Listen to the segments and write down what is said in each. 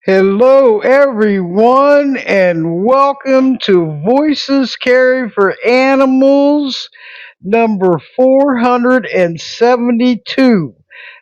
Hello, everyone, and welcome to Voices Carry for Animals number 472.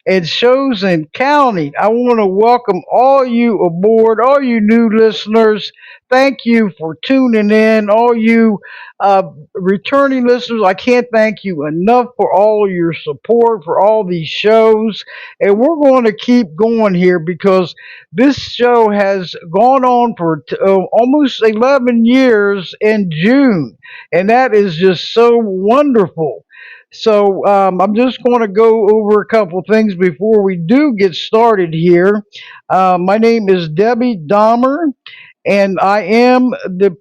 It shows and counting. I want to welcome all you aboard, all you new listeners. Thank you for tuning in. All you uh, returning listeners, I can't thank you enough for all of your support for all these shows. And we're going to keep going here because this show has gone on for almost 11 years in June, and that is just so wonderful. So I'm just going to go over a couple things before we do get started here. My name is Debbie Dahmer, and I am the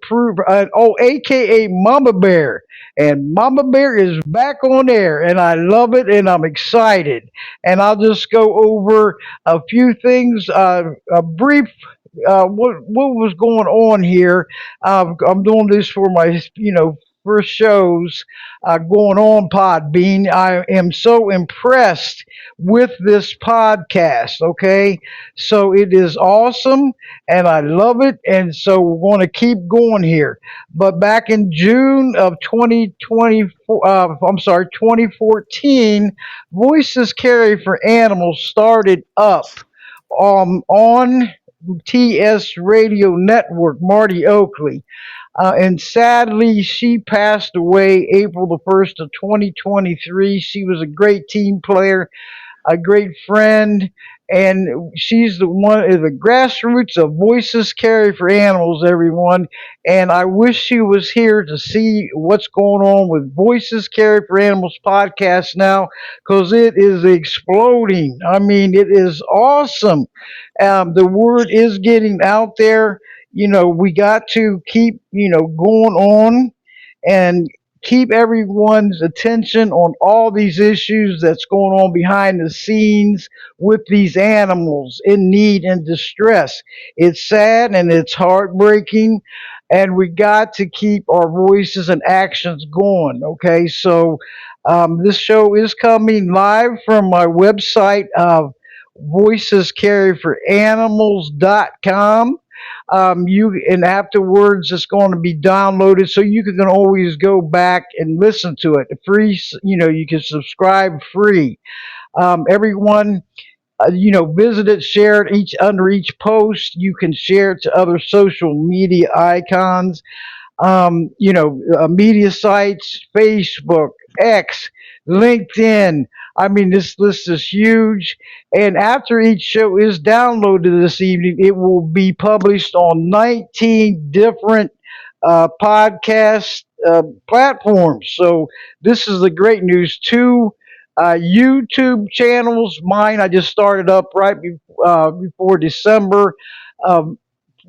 AKA Mama Bear. And Mama Bear is back on air, and I love it, and I'm excited. And I'll just go over a few things, a brief what was going on here. I'm doing this for my first shows going on Podbean. I am so impressed with this podcast. Okay, so it is awesome, and I love it, and so we're going to keep going here. But back in June of 2024, I'm sorry, 2014, Voices Carry for Animals started up on TS Radio Network, Marty Oakley. And sadly, she passed away April the 1st of 2023. She was a great team player, a great friend, and she's the one of the grassroots of Voices Carry for Animals, everyone. And I wish she was here to see what's going on with Voices Carry for Animals podcast now, because it is exploding. I mean, it is awesome. The word is getting out there. We got to keep, going on and keep everyone's attention on all these issues that's going on behind the scenes with these animals in need and distress. It's sad and it's heartbreaking, and we got to keep our voices and actions going. Okay, so this show is coming live from my website of voicescarryforanimals.com. You and afterwards it's going to be downloaded, so you can always go back and listen to it free. You can subscribe free. Everyone, visit it, share it under each post. You can share it to other social media icons, media sites, Facebook, X, LinkedIn. I mean, this list is huge. And after each show is downloaded this evening, it will be published on 19 different podcast platforms. So this is the great news. Two YouTube channels. Mine, I just started up before December. Um,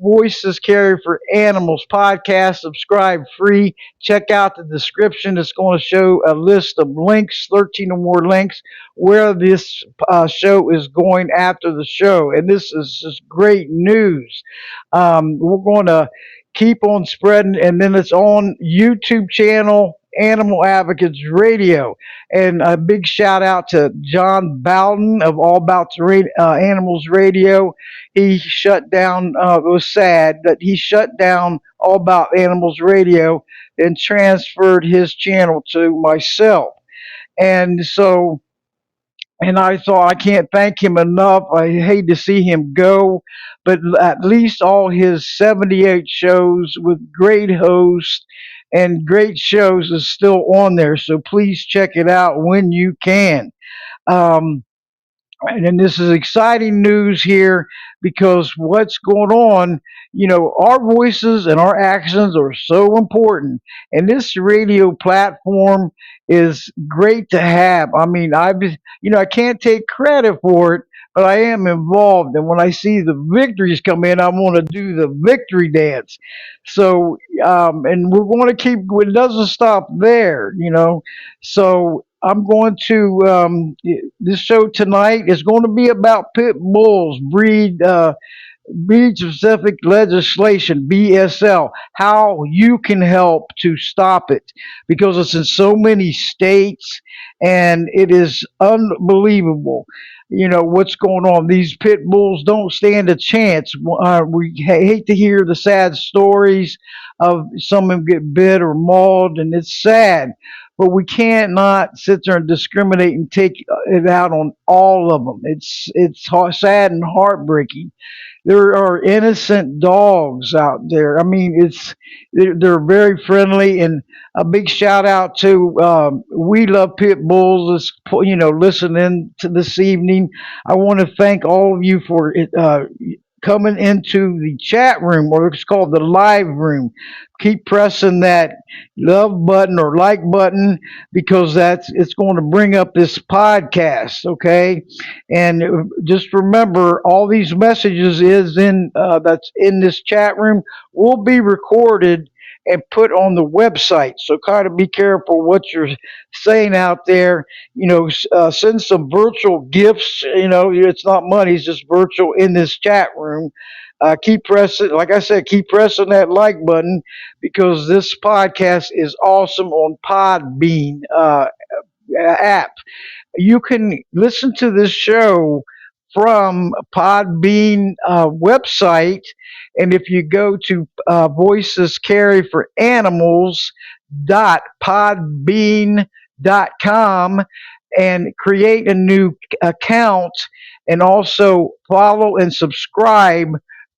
Voices Carry for Animals podcast. Subscribe free. Check out the description. It's going to show a list of links, 13 or more links, where this show is going after the show. And this is just great news. We're going to keep on spreading, and then it's on YouTube channel. Animal Advocates Radio. And a big shout out to John Bowden of All About Animals Radio. He shut down, it was sad that he shut down All About Animals Radio and transferred his channel to myself. And so, and I thought I can't thank him enough. I hate to see him go, but at least all his 78 shows with great hosts and great shows is still on there. So please check it out when you can. Um, and this is exciting news here because what's going on, our voices and our actions are so important. And this radio platform is great to have. I mean, I can't take credit for it, but I am involved. And when I see the victories come in, I want to do the victory dance. So, and we're going to keep, it doesn't stop there. So, I'm going to this show tonight is going to be about pit bulls, breed specific legislation, BSL, how you can help to stop it because it's in so many states and it is unbelievable. what's going on. These pit bulls don't stand a chance. We hate to hear the sad stories of some of them get bit or mauled, and it's sad. But we can't not sit there and discriminate and take it out on all of them. It's sad and heartbreaking. There are innocent dogs out there. I mean, they're very friendly, and a big shout out to We Love Pit Bulls. Listening to this evening. I want to thank all of you for coming into the chat room, or it's called the live room. Keep pressing that love button or like button because it's going to bring up this podcast. Okay, and just remember, all these messages is in that's in this chat room will be recorded and put on the website. So kind of be careful what you're saying out there. Send some virtual gifts. It's not money; it's just virtual in this chat room. Keep pressing, like I said, keep pressing that like button because this podcast is awesome on Podbean app. You can listen to this show from Podbean website, and if you go to Voices Carry for Animals .podbean.com and create a new account, and also follow and subscribe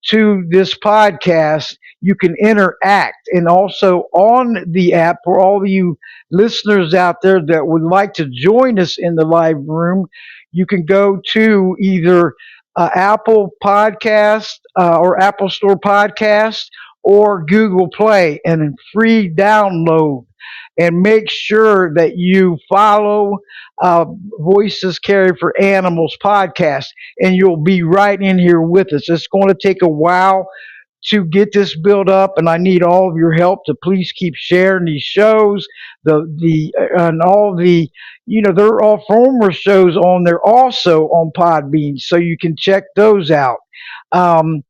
to this podcast, you can interact. And also on the app, for all of you listeners out there that would like to join us in the live room, you can go to either Apple Podcast or Apple Store Podcast or Google Play and free download. And make sure that you follow Voices Carry for Animals podcast, and you'll be right in here with us. It's going to take a while to get this built up, and I need all of your help to please keep sharing these shows. The and all the they're all former shows on there also on Podbean, so you can check those out. Um,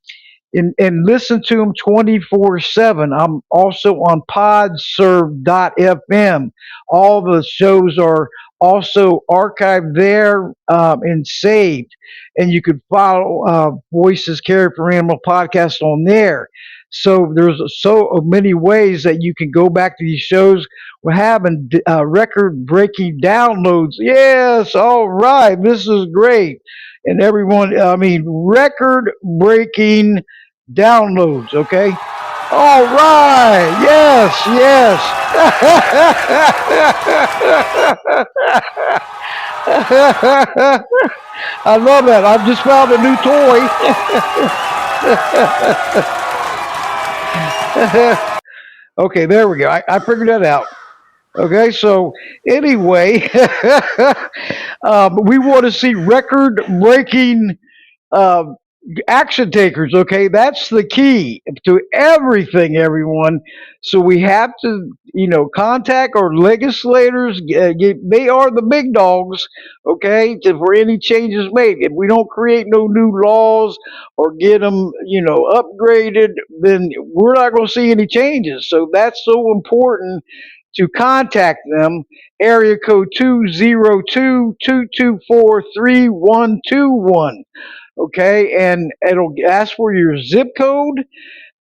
and listen to them 24/7. I'm also on podserve.fm. All the shows are also archived there and saved. And you can follow Voices Carry for Animal podcast on there. So there's so many ways that you can go back to these shows. We're having record breaking downloads. Yes, all right. This is great. And everyone, I mean, record breaking downloads. Okay. All right. Yes. Yes. I love that. I've just found a new toy. Okay, there we go. I figured that out. Okay, so anyway, we want to see record breaking uh, action takers. Okay, that's the key to everything, everyone. So we have to, contact our legislators. They are the big dogs. Okay, for any changes made. If we don't create no new laws or get them, upgraded, then we're not going to see any changes. So that's so important to contact them. Area code 202-224-3121. Okay, and it'll ask for your zip code,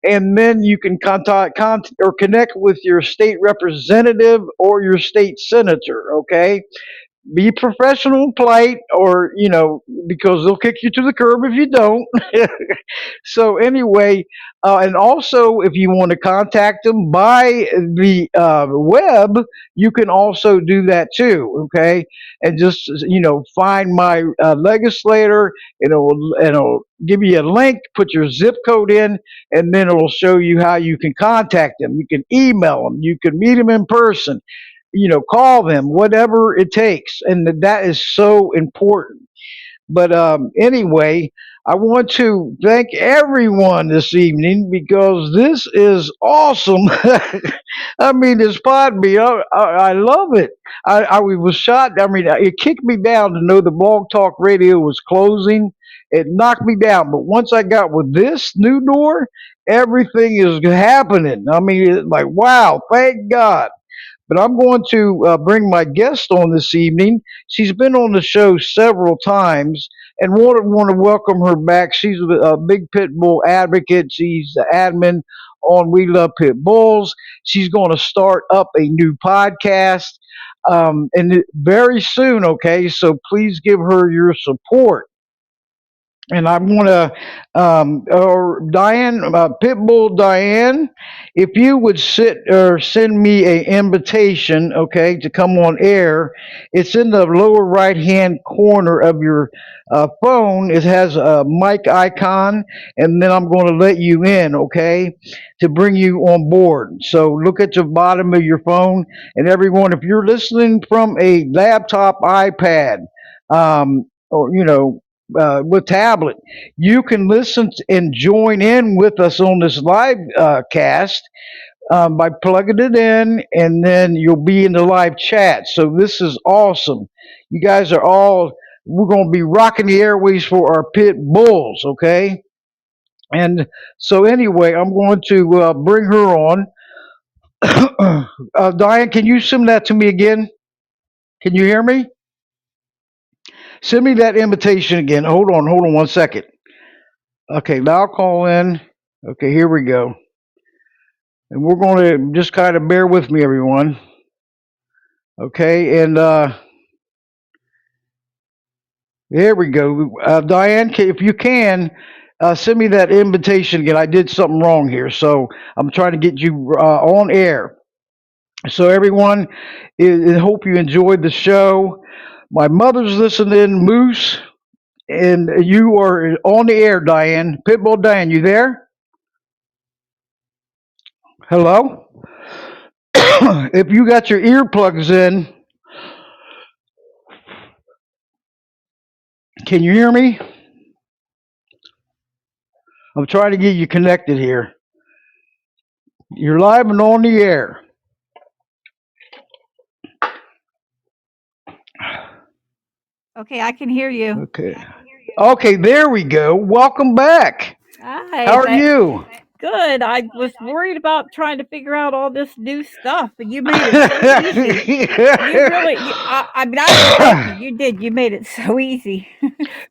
and then you can contact or connect with your state representative or your state senator. Okay, be professional and polite, or because they'll kick you to the curb if you don't. So anyway, and also if you want to contact them by the web, you can also do that too. Okay, and just find my legislator, and it'll give you a link. Put your zip code in, and then it'll show you how you can contact them. You can email them. You can meet them in person. Call them, whatever it takes, and that is so important. But anyway, I want to thank everyone this evening because this is awesome. I mean, this Podbean, I love it. I was shocked. I mean, it kicked me down to know the Blog Talk Radio was closing. It knocked me down. But once I got with this new door, everything is happening. I mean, it's like, wow, thank God. But I'm going to bring my guest on this evening. She's been on the show several times, and want to welcome her back. She's a big pit bull advocate. She's the admin on We Love Pit Bulls. She's going to start up a new podcast, and very soon. Okay, so please give her your support. And I want to, or Diane, Pitbull Dianne, if you would sit or send me a invitation, okay, to come on air. It's in the lower right hand corner of your phone. It has a mic icon, and then I'm going to let you in, okay, to bring you on board. So look at the bottom of your phone, and everyone, if you're listening from a laptop, iPad, or with tablet, you can and join in with us on this live cast by plugging it in, and then you'll be in the live chat. So this is awesome. You guys are all. We're going to be rocking the airways for our pit bulls, okay? And so anyway, I'm going to bring her on. Diane, can you send that to me again? Can you hear me? Send me that invitation again. Hold on 1 second. Okay, now I'll call in. Okay, here we go. And we're going to just kind of bear with me, everyone. Okay, and here we go. Diane, if you can, send me that invitation again. I did something wrong here, so I'm trying to get you on air. So, everyone, I hope you enjoyed the show. My mother's listening, Moose, and you are on the air, Diane. Pitbull Diane, you there? Hello? If you got your earplugs in, can you hear me? I'm trying to get you connected here. You're live and on the air. Okay, I can hear you. Okay. Okay, there we go. Welcome back. How Hi, are you? good. I was worried about trying to figure out all this new stuff, but you made it so easy. You really, I mean, I respect you. You did. You made it so easy.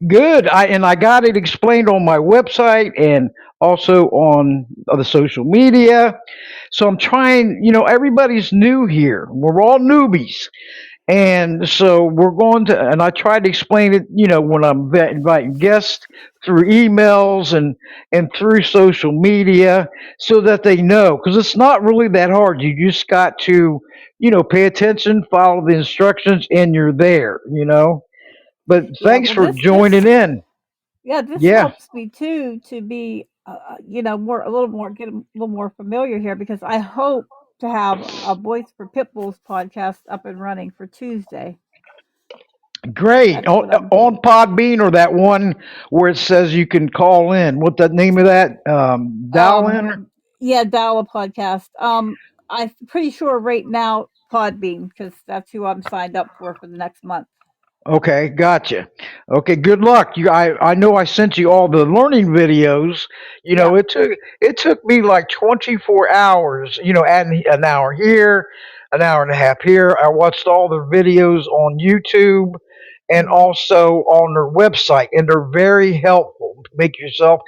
Good. I got it explained on my website and also on the social media. So I'm trying, everybody's new here. We're all newbies. And so we're going to, and I try to explain it, when I'm inviting guests through emails and through social media so that they know, because it's not really that hard. You just got to, pay attention, follow the instructions, and you're there. But Yeah. thanks Well, for joining in. yeah, this Yeah, helps me too to be, get a little more familiar here because I hope to have a Voice for Pitbulls podcast up and running for Tuesday. great. That's what I'm. On Podbean or that one where it says you can call in. What the name of that? Dial Um, in? yeah, Dala podcast. I'm pretty sure right now Podbean because that's who I'm signed up for the next month. Okay, gotcha. Okay, good luck. I know I sent you all the learning videos. Yeah. It took me like 24 hours. Adding an hour here, an hour and a half here. I watched all the videos on YouTube and Hmm. also on their website, and they're very helpful. Make yourself,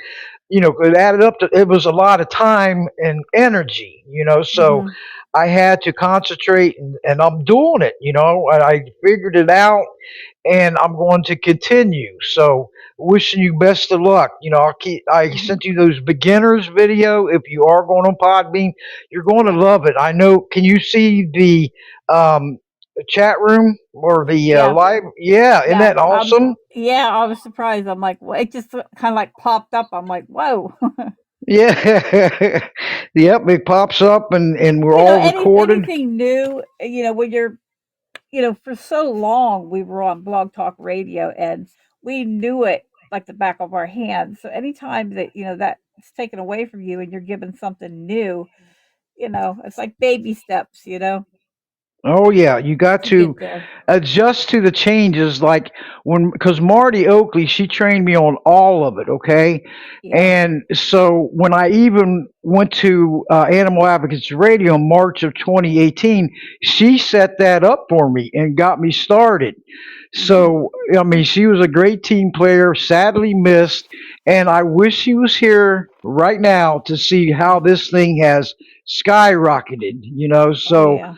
it added up to it was a lot of time and energy. So Hmm. I had to concentrate, and I'm doing it. And I figured it out, and I'm going to continue. So wishing you best of luck. I Hmm. sent you those beginners video. If you are going on Podbean, you're going to Yeah. love it. I know. Can you see the chat room or the Yeah. live? Yeah, isn't Yeah. that awesome? Yeah. I was surprised. I'm like, well, it just kind of like popped up. I'm like, whoa. Yeah. Yep, it pops up, and we're all recorded. Anything new. When you're for so long we were on Blog Talk Radio and we knew it like the back of our hands. So anytime that that's taken away from you and you're given something new, it's like baby steps. Oh yeah, you got to to get there. adjust to the changes. Like when, because Marty Oakley, she trained me on all of it. Okay, Yeah. and so when I even went to Animal Advocates Radio in March of 2018, she set that up for me and got me started. Mhm. So I mean, she was a great team player. Sadly missed, and I wish she was here right now to see how Mhm. this thing has skyrocketed. You know, Oh so yeah.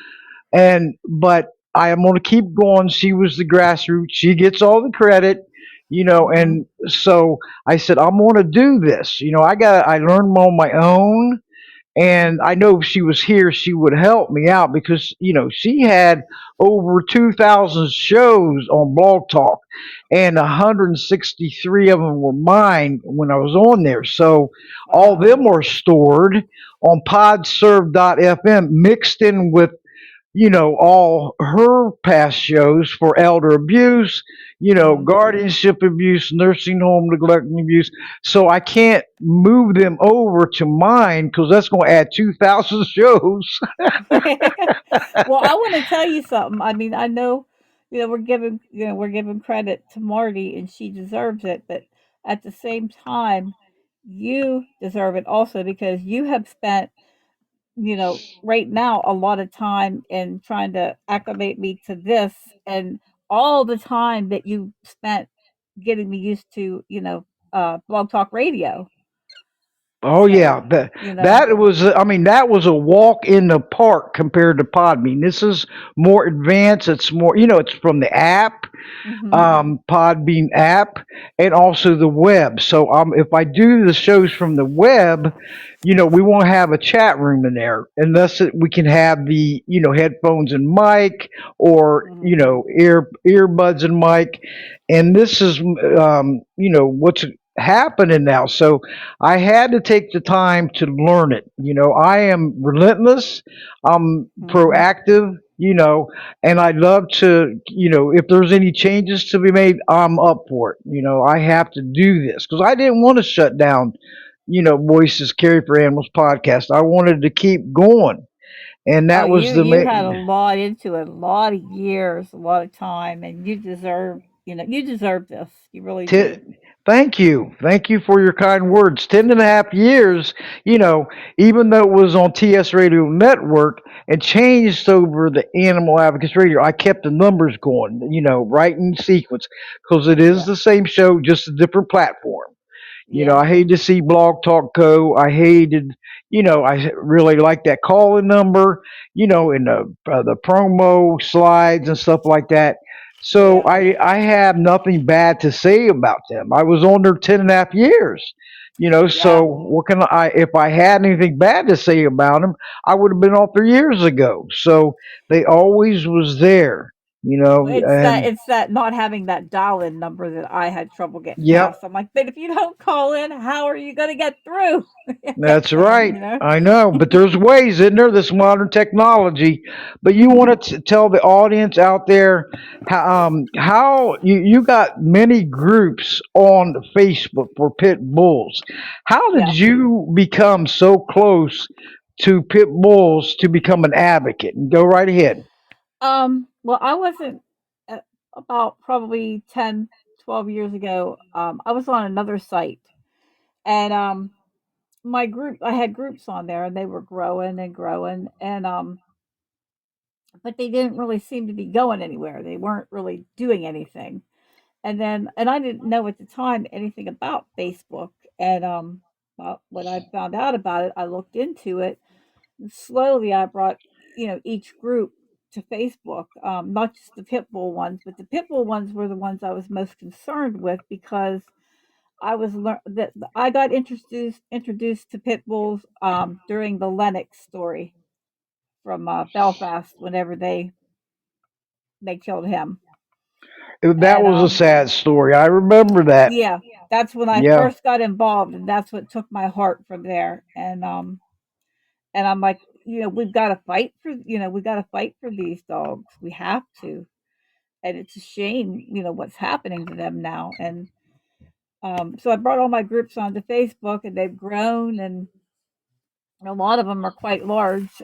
and but I am going to keep going. She was the grassroots. She gets all the credit, you know. Mhm. And so I said, I'm going to do this. You know, I learned on my own, and I know if she was here, she would help me out because you know she had over 2,000 shows on Blog Talk, and 163 of them were mine when I was on there. So all Wow. them are stored on podserve.fm mixed in with all her past shows for elder abuse, Mhm. guardianship abuse, nursing home neglect and abuse. So I can't move them over to mine because that's going to add 2,000 shows. Well, I want to tell you something. I mean, I know, we're giving credit to Marty, and she deserves it. But at the same time, you deserve it also because you have spent, right now a lot of time in trying to acclimate me to this, and all the time that you spent getting me used to, Blog Talk Radio. Oh So, yeah, that you know. that was I mean that was a walk in the park compared to Podbean. This is more advanced. It's more, it's from the app, Mhm. Podbean app, and also the web. So if I do the shows from the web, we won't have a chat room in there unless we can have the headphones and mic, or Mhm. earbuds and mic. And this is what's happening now. So I had to take the time to learn it. I am relentless. I'm Mhm. proactive. And I'd love to, if there's any changes to be made, I'm up for it. I have to do this because I didn't want to shut down, Voices Carry for Animals podcast. I wanted to keep going. And Oh, that was you had a lot into it, a lot of years, a lot of time, and you deserve this. You really Ti- do. Thank you. Thank you for your kind words. 10.5 years, you know, even though it was on TS Radio Network and changed over the Animal Advocates Radio, I kept the numbers going, right in sequence because it is Yeah. the same show, just a different platform. Yeah. I hated to see Blog Talk go. I hated, I really liked that calling number, and the promo slides and stuff like that. So Yeah. I have nothing bad to say about them. I was on there 10.5 years, so Yeah. what can if I had anything bad to say about them, I would have been off there years ago. So they always was there, and It's that not having that dial-in number that I had trouble getting yep. past. I'm like, but if you don't call in, how are you going to get through? That's And right. I know, but there's ways, isn't there? This modern technology. But you Mhm. want to tell the audience out there how you got many groups on Facebook for pit bulls. How did Yeah. you become so close to pit bulls to become an advocate? Go right ahead. Well, I wasn't about probably 10, 12 years ago. I was on another site, and my group, I had groups on there, and they were growing and growing, and but they didn't really seem to be going anywhere. They weren't really doing anything. And I didn't know at the time anything about Facebook. And well, when I found out about it, I looked into it. And slowly, I brought each group to Facebook, not just the Pitbull ones, but the Pitbull ones were the ones I was most concerned with because that I got introduced to Pitbulls during the Lennox story from Belfast. Whenever they killed him, That and was a sad story. I remember that. yeah, that's when I Yeah. first got involved, and that's what took my heart from there. And I'm like, we've got to fight for, we got to fight for these dogs. We have to, and it's a shame, what's happening to them now. And so I brought all my groups onto Facebook, and they've grown, and a lot of them are quite large.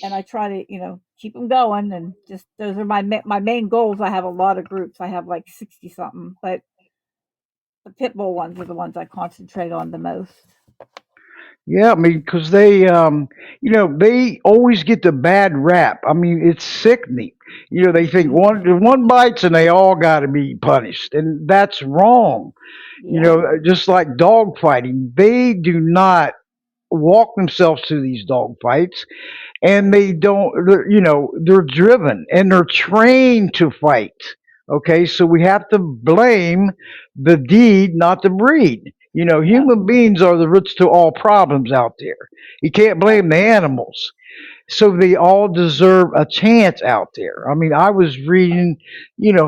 and I try to, keep them going. And just those are my main goals. I have a lot of groups. I have like 60 something, but the pit bull ones are the ones I concentrate on the most. Yeah, I mean, because they always get the bad rap. I mean, it's sickening. They think Mhm. one bites and they all got to be punished, and that's wrong. Yeah. Just like dog fighting, they do not walk themselves to these dog fights, and Right. they don't. They're driven and they're trained to fight. Okay, so we have to blame the deed, not the breed. Yep. Human beings are the roots to all problems out there. You can't Yep. blame the animals. So they all deserve a chance out there. I mean, I was reading,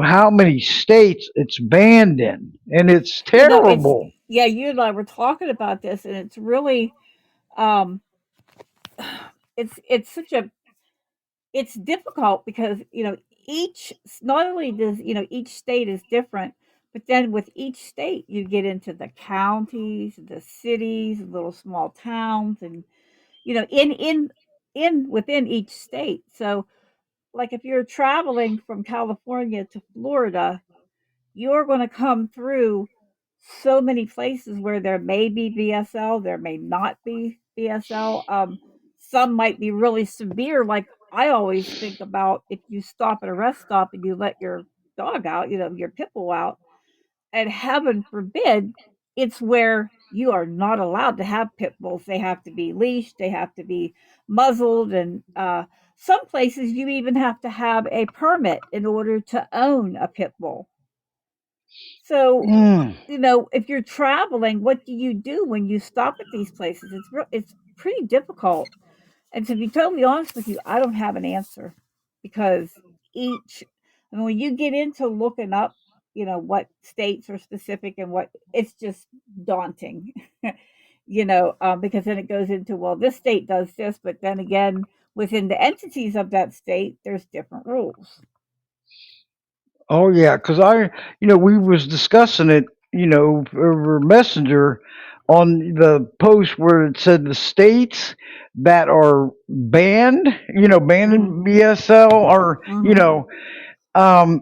how many states it's banned in, and it's It's terrible. yeah. You and I were talking about this, and it's really um, it's such a it's difficult because each not only does each state is different, but then with each state you get into the counties, the cities, little small towns, and in within each state. So like if you're traveling from California to Florida, you're going to come through so many places where there may be BSL, there may not be BSL. Some might be really severe. Like I always think about if you stop at a rest stop and you let your dog out, your pit bull out, and heaven forbid, it's where you are not allowed to have pit bulls. They have to be leashed, they have to be muzzled, and some places you even have to have a permit in order to own a pit bull. So, Mm. if you're traveling, what do you do when you stop at these places? It's pretty difficult. And to be totally honest with you, I don't have an answer because each, I mean, when you get into looking up, what states are specific and what, it's just daunting, because then it goes into, well, this state does this, but then again, within the entities of that state, there's different rules. Oh yeah, because we was discussing it, over Messenger on the post where it said the states that are banned, Hmm. banning BSL are, Hmm.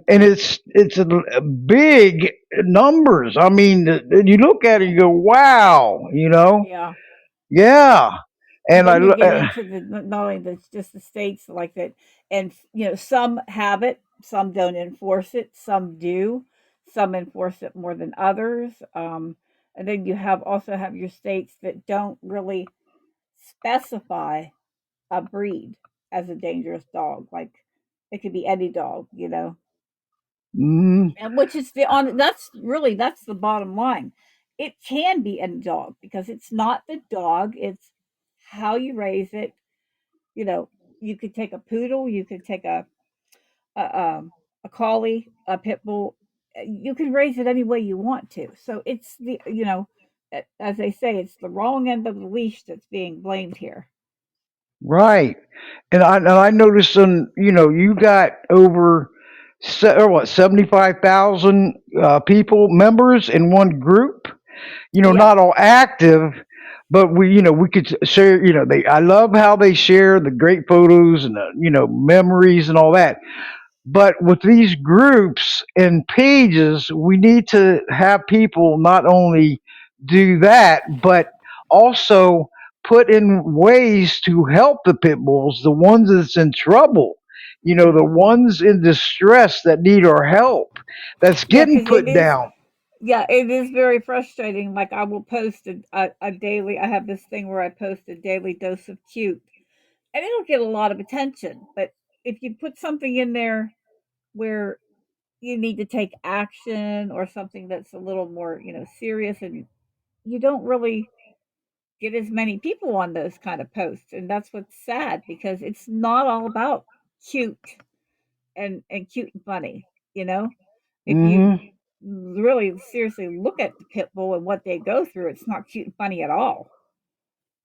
and it's a big numbers. I mean, you look at it, you go, wow, Yeah. yeah, And and then you get into the not only just the states like that, and some have it, some don't enforce it, some do, some enforce it more than others. And then you also have your states that don't really specify a breed as a dangerous dog. Like it could be any dog, mm, and which is that's the bottom line. It can be any dog because it's not the dog; it's how you raise it. you know, you could take a poodle, you could take a a collie, a pit bull. You can raise it any way you want to. So it's as they say, it's the wrong end of the leash that's being blamed here. right. And I noticed you got over or what 75,000 people members in one group. Yep. Not all active, but we could share. They I love how they share the great photos and the memories and all that. But with these groups and pages, we need to have people not only do that, but also put in ways to help the pit bulls, the ones that's in trouble, the Hmm. ones in distress that need our help, that's Yeah, getting because put down. it is very frustrating. Like I will post a daily. I have this thing where I post a daily dose of cute, and it'll get a lot of attention. But if you put something in there where you need to take action or something that's a little more, serious, and you don't really get as many people on those kind of posts. And that's what's sad because it's not all about cute and cute and funny, you know? If you Hmm. really seriously look at the pit bull and what they go through, it's not cute and funny at all.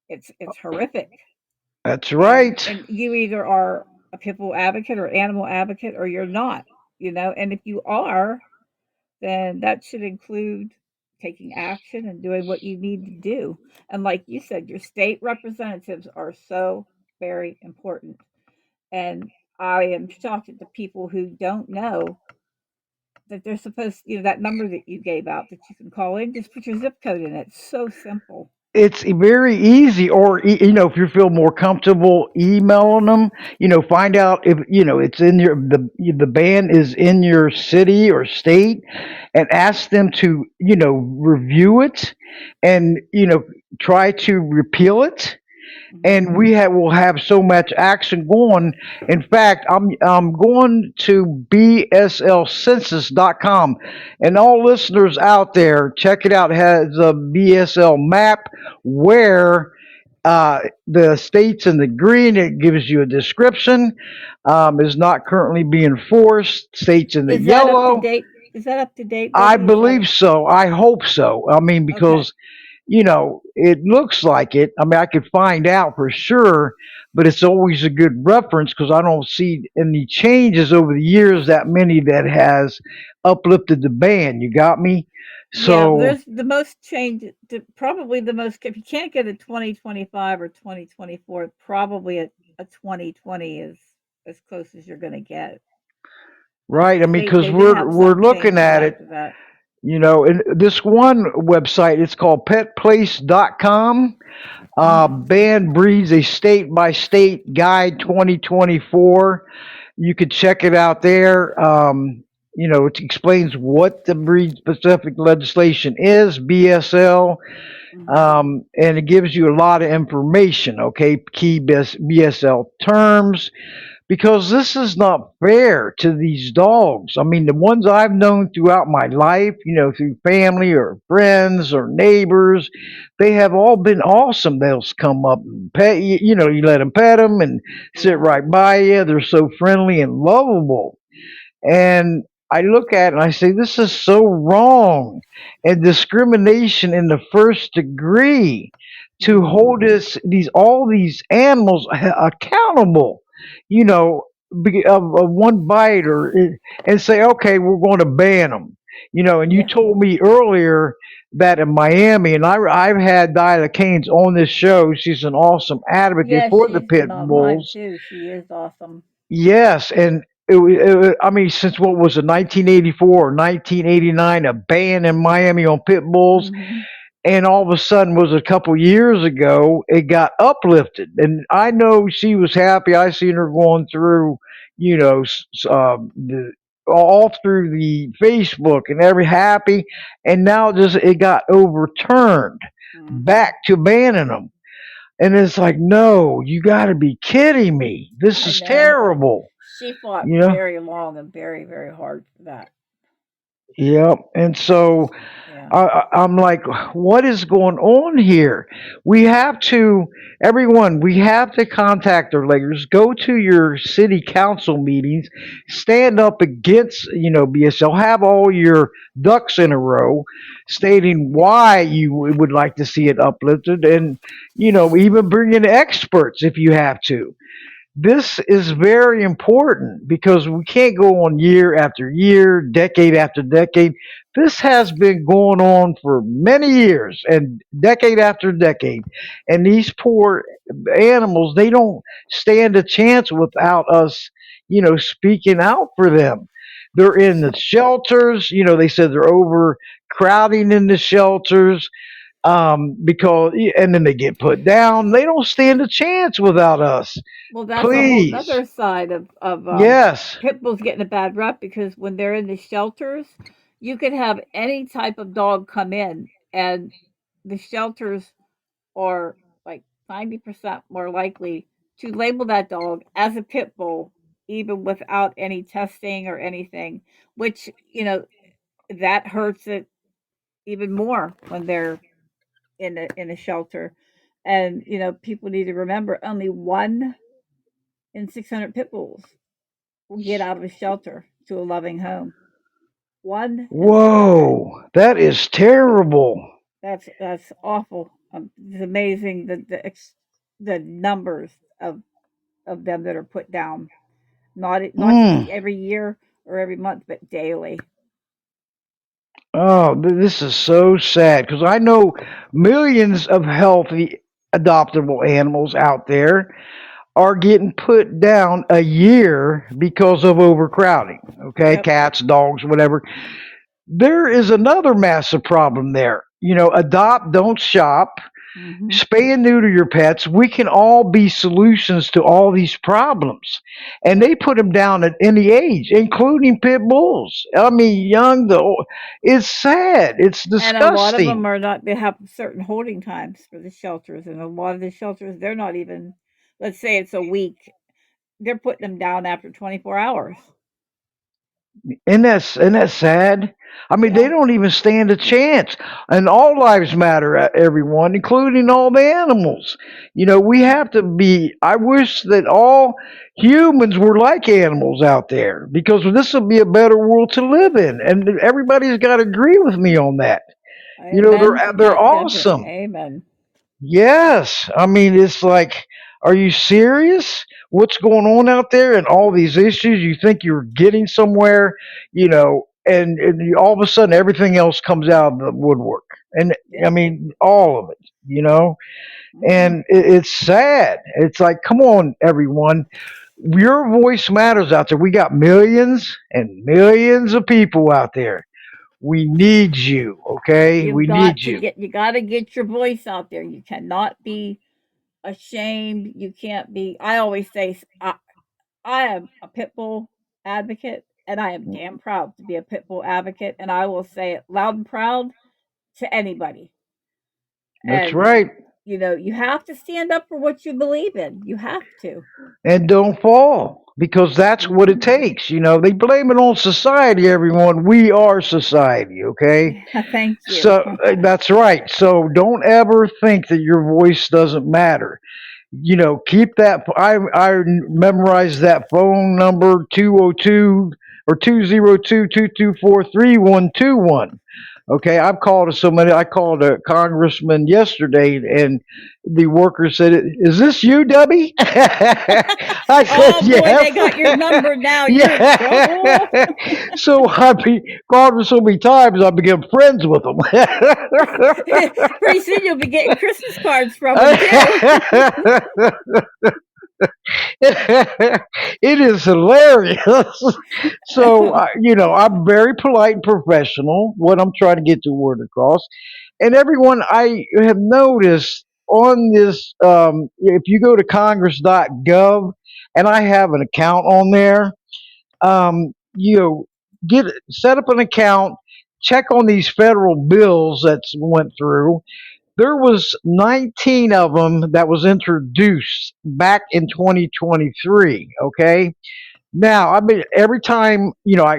It's horrific. That's And right. and you either are a pit bull advocate or animal advocate or you're not, And if you are, then that should include taking action and doing what you need to do. And like you said, your state representatives are so very important. And I am shocked at the people who don't know that they're supposed, that number that you gave out that you can call in, just put your zip code in it. It's so simple. It's very easy, or if you feel more comfortable emailing them, find out if it's in the band is in your city or state, and ask them to review it, and try to repeal it, Hmm. and will have so much action going. In fact, I'm going to bslcensus.com, and all listeners out there, check it out. It has a BSL map where the states in the green, it gives you a description. Is not currently being enforced. States in the Is that up to yellow, date? Is that up to date, I Debbie? Is that believe so. I hope so. I mean, okay? because it looks like it. I mean, I could find out for sure, but it's always a good reference because I don't see any changes over the years that many that has uplifted the band. You got me? Yeah, So, there's the most change, probably the most. If you can't get a 2025 or 2024, probably a 2020 is as close as you're going to get. right. I Because mean, they because they did have we're some looking changes at it. after that. And this one website, it's called petplace.com. Hmm. Band breeds a state by state guide 2024. You could check it out there. It explains what the breed specific legislation is, BSL, Hmm. and it gives you a lot of information, okay? Key BSL terms, because this is not fair to these dogs. I mean, the ones I've known throughout my life, through family or friends or neighbors, they have all been awesome. They'll come up and pet you, you let them pet them and sit Yeah. right by you. They're so friendly and lovable. And I look at it and I say, this is so wrong, and discrimination in the first degree, to Hmm. hold these all these animals accountable, you know, of one bite, and say, okay, we're going to ban them. And you Yeah. told me earlier that in Miami, and I've had Diana Canes on this show. She's an awesome advocate Yeah, for the she's been pit on mine bulls. too. She is awesome. Yes, and I mean, since what was it, 1984 or 1989, a ban in Miami on pit bulls, Hmm. and all of a sudden, was a couple years ago, it got uplifted, and I know she was happy. I seen her going through, all through the Facebook and every happy, and now just it got overturned Hmm. back to banning them. And it's like, no, you got to be kidding me. This I is know. terrible. She fought You know? very long and very, very hard for that. Yep. And so Yeah. I'm like, what is going on here? We have to, everyone, we have to contact our leaders. Go to your city council meetings, stand up against, BSL, have all your ducks in a row, stating why you would like to see it uplifted, and, even bring in experts if you have to. This is very important because we can't go on year after year, decade after decade. This has been going on for many years and decade after decade. And these poor animals, they don't stand a chance without us, speaking out for them. They're in the shelters, they said they're overcrowding in the shelters, because, and then they get put down. They don't stand a chance without us. Well, that's a whole Please. other side of Yes. pit bulls getting a bad rep because when they're in the shelters, you could have any type of dog come in, and the shelters are like 90% more likely to label that dog as a pit bull, even without any testing or anything, which, that hurts it even more when they're in a shelter. And, people need to remember only one in 600 pit bulls will get out of a shelter to a loving home. One in 600. Whoa. That is terrible. That's awful. It's amazing the numbers of them that are put down. Not just Mm. every year or every month, but daily. Oh, this is so sad because I know millions of healthy adoptable animals out there. are getting put down a year because of overcrowding. Okay, Yep. cats, dogs, whatever. There is another massive problem there. Adopt, don't shop, Mhm. spay and neuter your pets. We can all be solutions to all these problems. And Yep. they put them down at any age, including pit bulls. I mean, young, the old. It's sad. It's And a lot of disgusting. them are not, they have certain holding times for the shelters, and a lot of the shelters, they're not even, let's say it's a week, they're putting them down after 24 hours. And that's sad. I mean, they Yeah. don't even stand a chance. And all lives matter, everyone, including all the animals. We have to be. I wish that all humans were like animals out there, because this would be a better world to live in. And everybody's got to agree with me on that. Amen to They're that, definitely. awesome. Amen. Yes, I mean, it's like, are you serious? What's going on out there and all these issues? You think you're getting somewhere, and all of a sudden everything else comes out of the woodwork. And I Yep. mean, all of it. Mhm. And it's sad. It's like, come on, everyone. Your voice matters out there. We got millions and millions of people out there. We need you, okay? We need you. You got to get your voice out there. You cannot be ashamed. You can't be, I always say, I am a pit bull advocate, and I am damn proud to be a pit bull advocate, and I will say it loud and proud to anybody. That's And, right. you have to stand up for what you believe in. You have to. And don't fall, because that's what it Mhm. takes. They blame it on society, everyone. We are society, okay? Thank you. So that's right. So don't ever think that your voice doesn't matter. Keep that. I memorized that phone number, 202 or 202-224-3121. Okay, I've called so many. I called a congressman yesterday, and the worker said, "Is this you, Debbie?" I said, Oh boy, "Yes." they got your number now. You're in Yeah. trouble. So I called him so many times, I became friends with him. Pretty soon you'll be getting Christmas cards from them too. It is hilarious. So, I'm very polite and professional. What I'm trying to get the word across, and everyone, I have noticed on this, if you go to Congress.gov, and I have an account on there, get set up an account, check on these federal bills that went through. There was 19 of them that was introduced back in 2023. Okay, now I mean, every time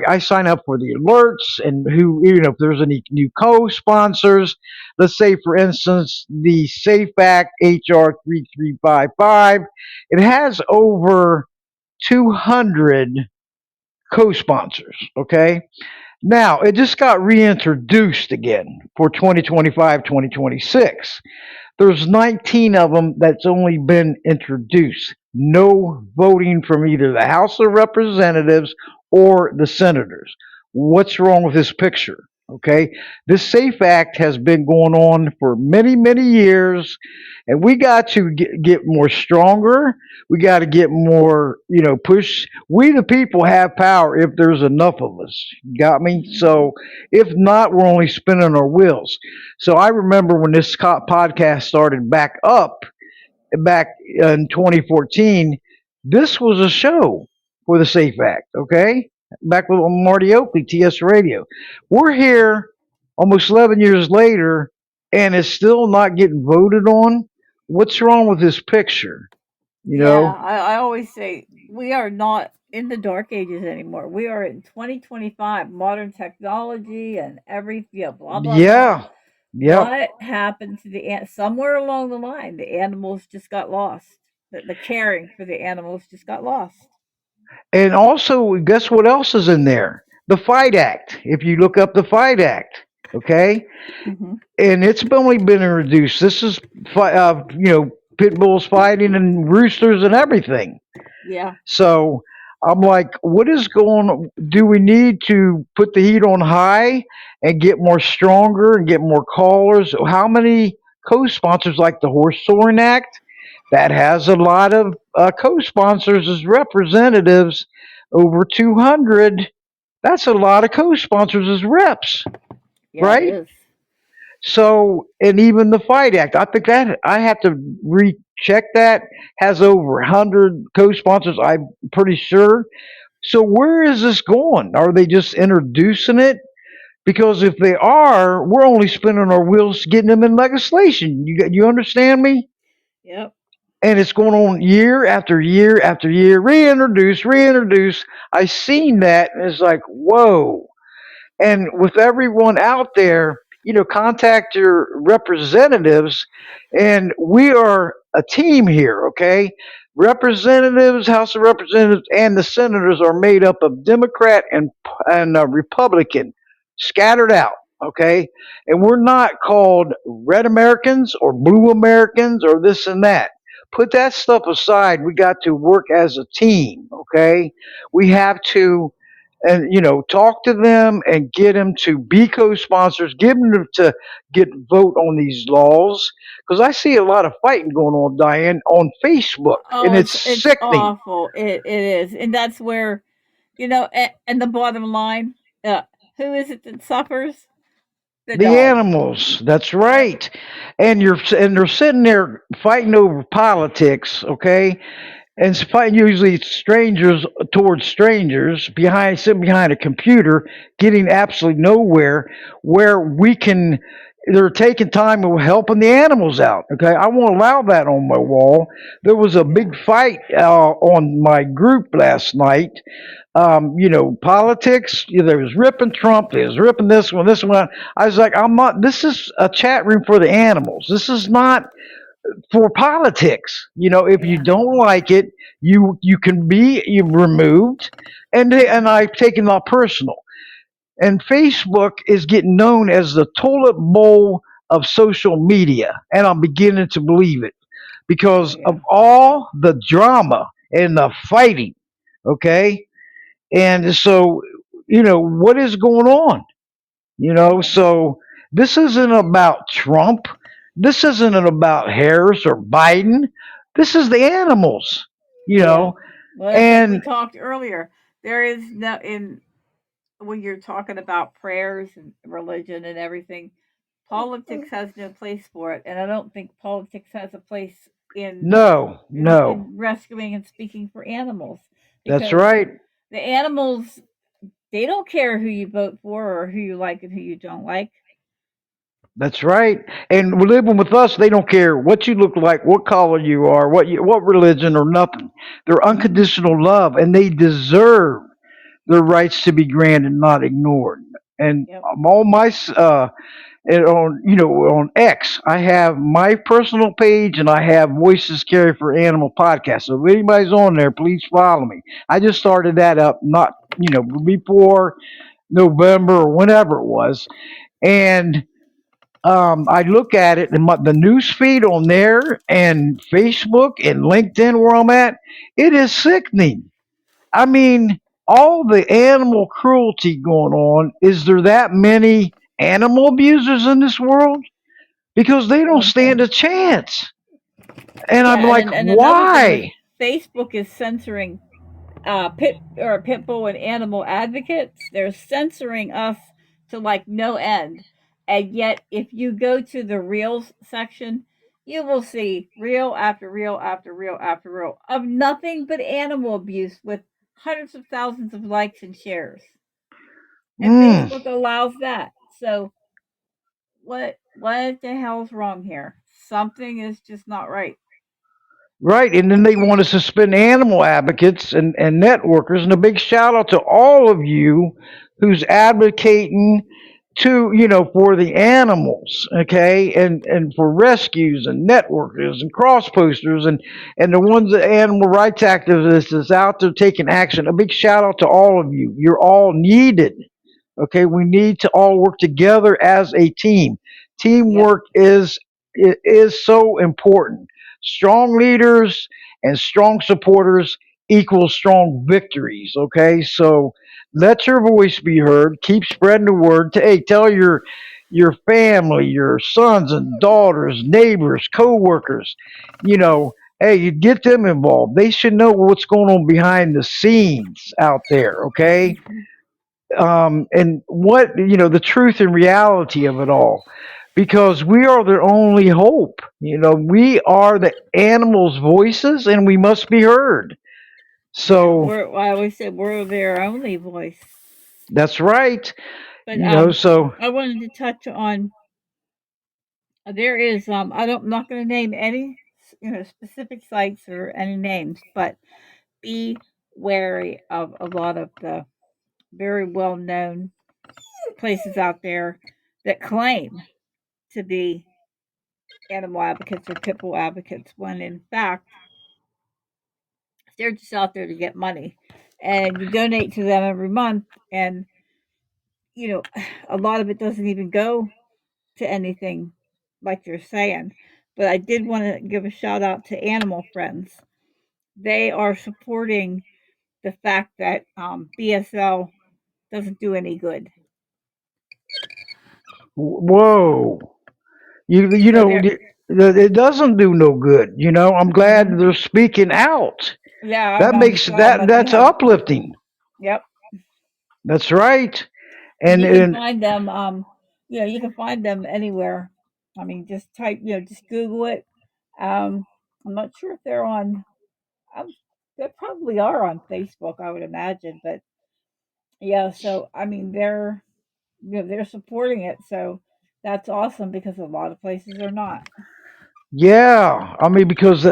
I sign up for the alerts, and who if there's any new co-sponsors. Let's say, for instance, the Safe Act HR 3355. It has over 200 co-sponsors. Okay, now it just got reintroduced again for 2025, 2026. There's 19 of them that's only been introduced. No voting from either the House of Representatives or the senators. What's wrong with this picture? Okay, this SAFE Act has been going on for many, many years, and we got to get more stronger. We got to get more, push. We, the people, have power if there's enough of us. Got me? Mhm. So if not, we're only spinning our wheels. So I remember when this podcast started back in 2014. This was a show for the Safe Act. Okay, back with Marty Oakley, TS Radio. We're here almost 11 years later, and it's still not getting voted on. What's wrong with this picture? You Yeah, know? I always say we are not in the dark ages anymore. We are in 2025, modern technology and every, blah blah blah. Yeah. Yep. What happened to somewhere along the line? The animals just got lost. The caring for the animals just got lost. And also, guess what else is in there? The Fight Act. If you look up the Fight Act, okay, Hmm. and it's only been introduced. This is, pit bulls fighting and roosters and everything. Yeah. So I'm like, what is going on? Do we need to put the heat on high and get more stronger and get more callers? How many co-sponsors, like the Horse Soaring Act? that has a lot of co-sponsors as representatives, over 200. That's a lot of co-sponsors as reps, Yeah, it right? is. So, and even the Fight Act, I think that I have to recheck that, has over 100 co-sponsors. I'm pretty sure. So, where is this going? Are they just introducing it? Because if they are, we're only spinning our wheels getting them in legislation. You understand me? Yep. And it's going on year after year after year, reintroduce, reintroduce. I seen that, and it's like, whoa. And with everyone out there, contact your representatives, and we are a team here, okay? Representatives, House of Representatives, and the senators are made up of Democrat and Republican, scattered out, okay? And we're not called red Americans or blue Americans or this and that. Put that stuff aside. We got to work as a team, okay? We have to, and talk to them and get them to be co-sponsors, get them to get vote on these laws, because I see a lot of fighting going on, Diane, on Facebook, and Oh, it's it's sickening. awful. It is, and that's where and the bottom line, uh, who is it that suffers? The The dogs. animals, that's Yep. right. And they're sitting there fighting over politics, okay? And it's fighting usually strangers towards strangers, behind sitting behind a computer, getting absolutely nowhere. Where we can, they're taking time of helping the animals out. Okay, I won't allow that on my wall. There was a Yeah. big fight on my group last night. Politics. There was ripping Trump. There was ripping this one. I was like, I'm not. This is a chat room for the animals. This is not for politics. If you Yeah. don't like it, you can be removed, and Mhm. I've taken that personal. And Facebook is getting known as the toilet bowl of social media, and I'm beginning to believe it Oh because of yeah. all the drama and the fighting. Okay, and so what is going on? Yeah. So this isn't about Trump. This isn't about Harris or Biden. This is the animals, you Yeah. know. Well, it's like we And talked earlier. There is no in when you're talking about prayers and religion and everything, politics has no place for it, and I don't think politics has a place in no, no, in rescuing and speaking for animals that's because right. the animals they don't care who you vote for or who you like and who you don't like. That's right. And living with us, they don't care what you look like, what color you are, what religion or nothing. They're Hmm. unconditional love, and they deserve their rights to be granted, not ignored. And Yep. all my and on X, I have my personal page and I have Voices Carry for Animal podcast. So if anybody's on there, please follow me. I just started that up not before November or whenever it was, and I look at it and the news feed on there and Facebook and LinkedIn where I'm at, it is sickening. I mean, all the animal cruelty going on. Is there that many animal abusers in this world? Because they don't Well, stand a chance. And I'm yeah, like, and another thing is why? Facebook is censoring pit bull and animal advocates. They're censoring us to like no end. And yet if you go to the reels section, you will see reel after reel after reel after reel of nothing but animal abuse with hundreds of thousands of likes and shares. And Mm, Facebook allows that. So what the hell's wrong here? Something is just not right. right. And then they want to suspend animal advocates and networkers. And a big shout out to all of you who's advocating for the animals, okay, and for rescues and networkers and cross posters and the ones that animal rights activists is out there taking action. A big shout out to all of you. You're all needed. Okay, we need to all work together as a team. Yep. Teamwork is so important. Strong leaders and strong supporters equal strong victories. Okay, so let your voice be heard. Keep spreading the word. Hey, tell your family, your sons and daughters, neighbors, co-workers. You know, hey, you get them involved. They should know what's going on behind the scenes out there, okay? Mhm. And what, the truth and reality of it all. Because we are their only hope. We are the animals' voices and we must be heard. Yeah, So I always said we're their only voice. that's right. But So I wanted to touch on there is I'm not going to name any specific sites or any names, but be wary of a lot of the very well known places out there that claim to be animal advocates or pit bull advocates when in fact they're just out there to get money. And you donate to them every month, and you know a lot of it doesn't even go to anything like you're saying. But I did want to give a shout out to Animal Friends. They are supporting the fact that BSL doesn't do any good. whoa, So they're it doesn't do no good. I'm glad hmm they're speaking out. yeah, That I'm makes glad that they that's have. uplifting. Yep. That's right. And And you can and find them you can find them anywhere. I mean, just type, just Google it. I'm not sure if they're on um, they probably are on Facebook, I would imagine, but yeah, so I mean they're supporting it, so that's awesome because a lot of places are not. yeah, I mean, because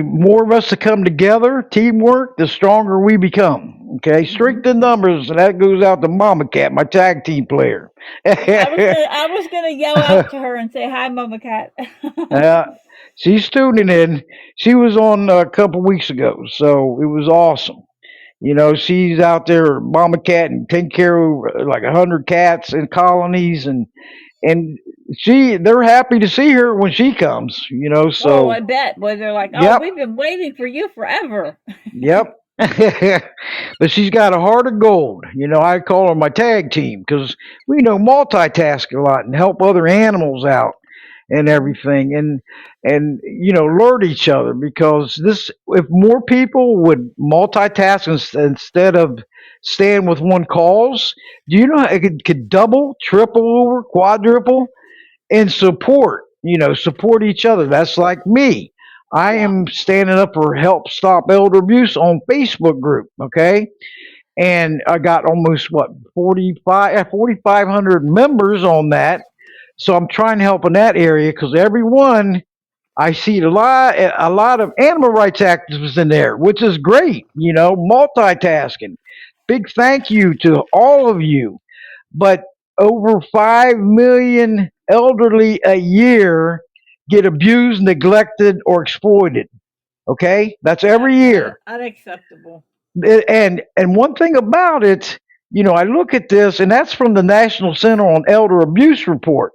more of us to come together, teamwork, the stronger we become. Okay, hmm strength in numbers, and that goes out to Mama Cat, my tag team player. I was gonna yell out to her and say hi, Mama Cat. Yeah, she's tuning in. She was on a couple weeks ago, so it was awesome. She's out there, Mama Cat, and taking care of like 100 cats in colonies, and they're happy to see her when she comes. Oh, So I bet. Boy, they're like, oh, yep, we've been waiting for you forever. yep. But she's got a heart of gold. I call her my tag team because we multitask a lot and help other animals out and Mhm. everything, and alert each other, because this if more people would multitask instead of stand with one cause, do you know how it could double, triple over, quadruple? And support each other. That's like me. I Yeah. am standing up for Help Stop Elder Abuse on Facebook group, okay? And I got almost what 4,500 members on that. So I'm trying to help in that area because everyone I see a lot of animal rights activists in there, which is great. Multitasking. Big thank you to all of you. But over 5 million elderly a year get abused, neglected, or exploited. Okay, that's every That's year. unacceptable. And one thing about it, I look at this, and that's from the National Center on Elder Abuse report.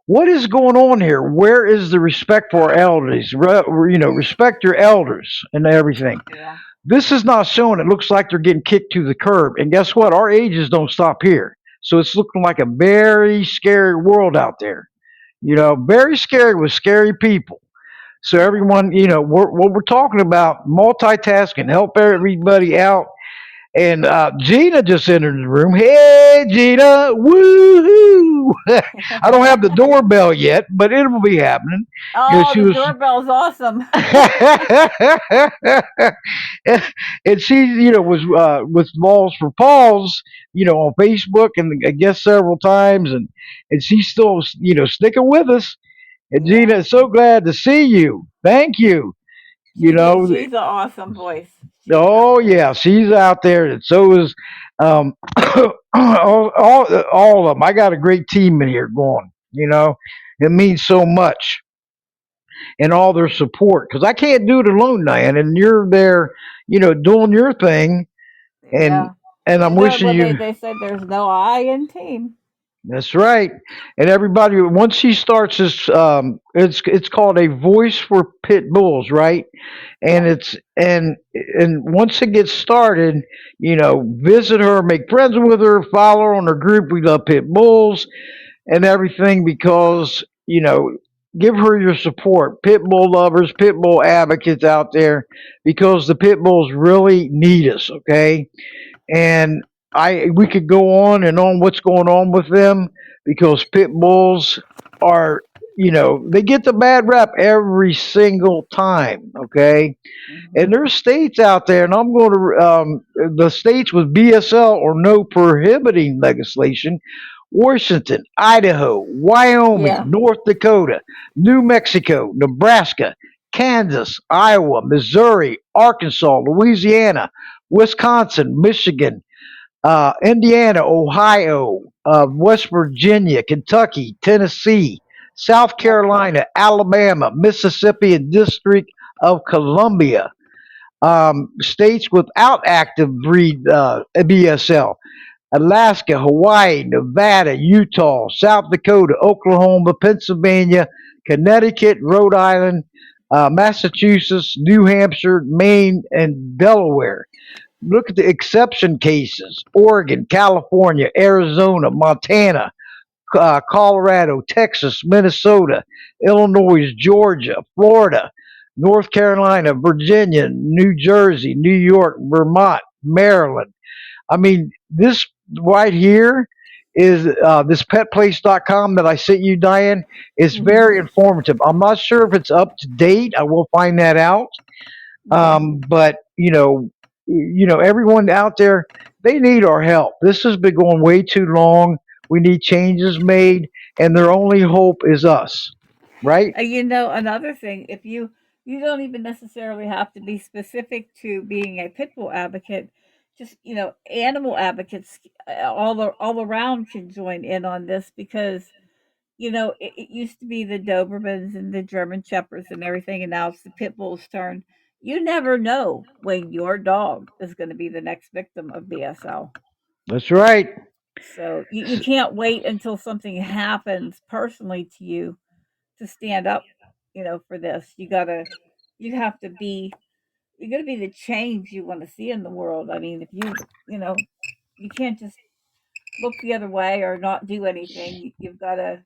What is going on here? Where is the respect for our elders? Respect your elders and everything. Yeah. This is not showing. It looks like they're getting kicked to the curb. And guess what? Our ages don't stop here. So it's looking like a very scary world out there. Very scary with scary people. So Yeah. everyone, what we're talking about, multitasking, help everybody out. And Gina just entered the room. Hey, Gina, woohoo! I don't have the doorbell yet, but it'll be happening. Oh, She the was, doorbell's awesome. and she, was with Balls for Paws, on Facebook, and I guess several times, and she's still, sticking with us. And Yeah. Gina, so glad to see you. Thank you. You know, She's an awesome voice. She oh definitely is. yeah, she's out there, and so is um, all of them. I got a great team in here going. It means so much, and all their support, because I can't do it alone, Diane. And you're there, doing your thing, and Yeah. and I'm wishing Well, you. they said there's no I in team. That's right. And everybody, once she starts this, it's called a voice for pit bulls, right? And Yep. and once it gets started, visit her, make friends with her, follow her on her group. We love pit bulls. and everything because, give her your support. Pit bull lovers, pit bull advocates out there, because the pit bulls really need us, okay? And we could go on and on what's going on with them, because pit bulls are, they get the bad rap every single time, okay? And Mhm. there's states out there, and I'm going to the states with BSL or no prohibiting legislation: Washington, Idaho, Wyoming, Yeah. North Dakota, New Mexico, Nebraska, Kansas, Iowa, Missouri, Arkansas, Louisiana, Wisconsin, Michigan, Indiana, Ohio, West Virginia, Kentucky, Tennessee, South Carolina, Alabama, Mississippi, and District of Columbia. States without active breed BSL: Alaska, Hawaii, Nevada, Utah, South Dakota, Oklahoma, Pennsylvania, Connecticut, Rhode Island, Massachusetts, New Hampshire, Maine, and Delaware. Look at the exception cases: Oregon, California, Arizona, Montana, Colorado, Texas, Minnesota, Illinois, Georgia, Florida, North Carolina, Virginia, New Jersey, New York, Vermont, Maryland. I mean, this right here is this petplace.com that I sent you, Diane, is Mhm. very informative. I'm not sure if it's up to date. I will find that out. Okay. But everyone out there, they need our help. This has been going way too long. We need changes made, and their only hope is us, right? Another thing, if you don't even necessarily have to be specific to being a pit bull advocate, just animal advocates all around can join in on this because it used to be the Dobermans and the German Shepherds and everything, and now it's the pit bull's turn. You never know when your dog is going to be the next victim of BSL. That's right. So you can't wait until something happens personally to you to stand up, for this. You have to be you got to be the change you want to see in the world. I mean, if you know, you can't just look the other way or not do anything. You've got to,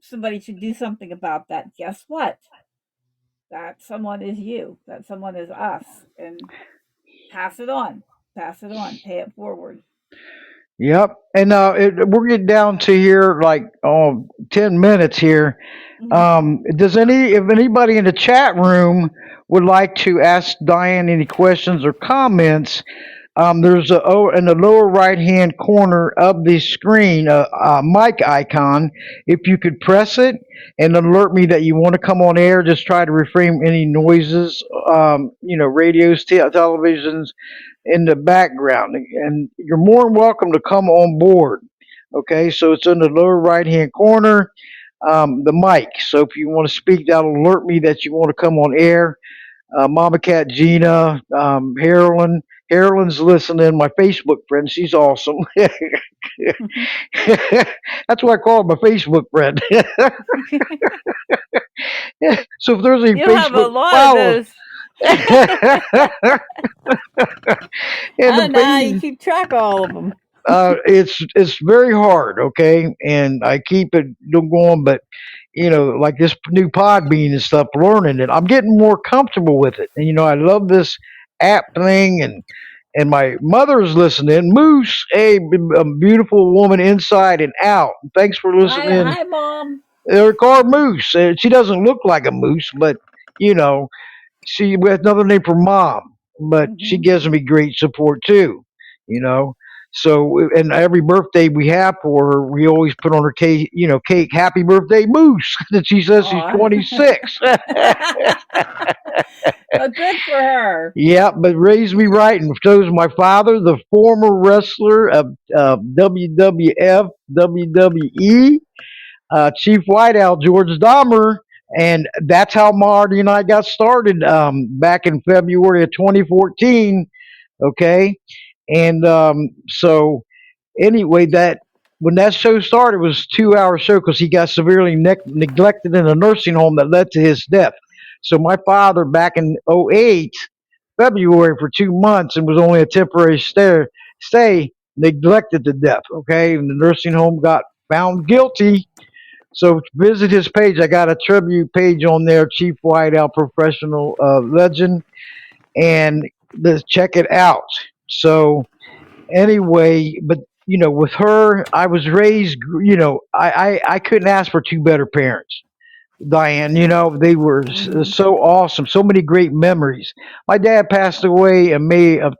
somebody should do something about that. Guess what? That someone is you. That someone is us, and pass it on. Pass it on. Pay it forward. Yep. And we're getting down to here like 10 minutes here. Mhm. If anybody in the chat room would like to ask Diane any questions or comments, there's in the lower right hand corner of the screen a mic icon. If you could press it and alert me that you want to come on air, just try to refrain any noises, radios, televisions in the background. And you're more than welcome to come on board. Okay, so it's in the lower right hand corner, the mic. So if you want to speak, that'll alert me that you want to come on air. Mama Cat Gina, Carolyn. Carolyn's listening, my Facebook friend. She's awesome. That's why I call her my Facebook friend. So if there's any You have a Facebook lot of followers, those. and I the don't know how you page, keep track of all of them. it's very hard, okay, and I keep it going, but like this new Podbean and stuff, learning it, I'm getting more comfortable with it, and I love this app thing, and my mother's listening. Moose, a beautiful woman inside and out. Thanks for Hi, listening. hi, mom. They're called Moose. She doesn't look like a moose, but you know, she has another name for mom, but she Hmm. gives me great support too. You know, so and every birthday we have for her, we always put on her cake. Cake. Happy birthday, Moose! That she says she's Aw. 26. Well, good for her. Yeah, but raised me right, and so is my father, the former wrestler of WWF, WWE, Chief Whiteout George Dahmer, and that's how Marty and I got started back in February of 2014. Okay, and so anyway, that when that show started, it was a 2 hour show because he got severely neglected in a nursing home that led to his death. So my father, back in '08, February, for 2 months, and was only a temporary stay. neglected to death. Okay, and the nursing home got found guilty. So visit his page. I got a tribute page on there, Chief Whiteout Professional Legend, and let's check it out. So anyway, but with her, I was raised. I couldn't ask for two better parents. Diane, they were Mhm. so awesome. So many great memories. My dad passed away in May of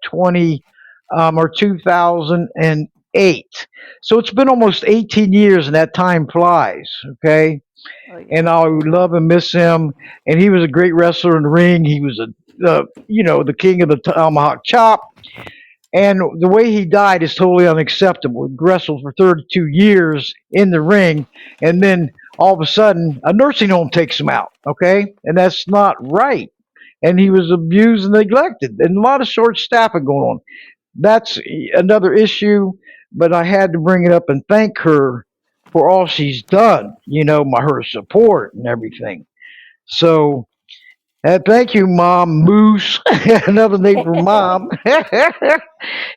2008. So it's been almost 18 years, and that time flies. Okay, Oh and yeah. I love and miss him. And he was a great wrestler in the ring. He was the king of the tomahawk chop. And the way he died is totally unacceptable. He wrestled for 32 years in the ring, and then all of a sudden, a nursing home takes him out. Okay, and that's not right. And he was abused and neglected, and a lot of short staffing going on. That's another issue, but I had to bring it up and thank her for all she's done. Her support and everything. So thank you, Mom Moose. Another name for Mom.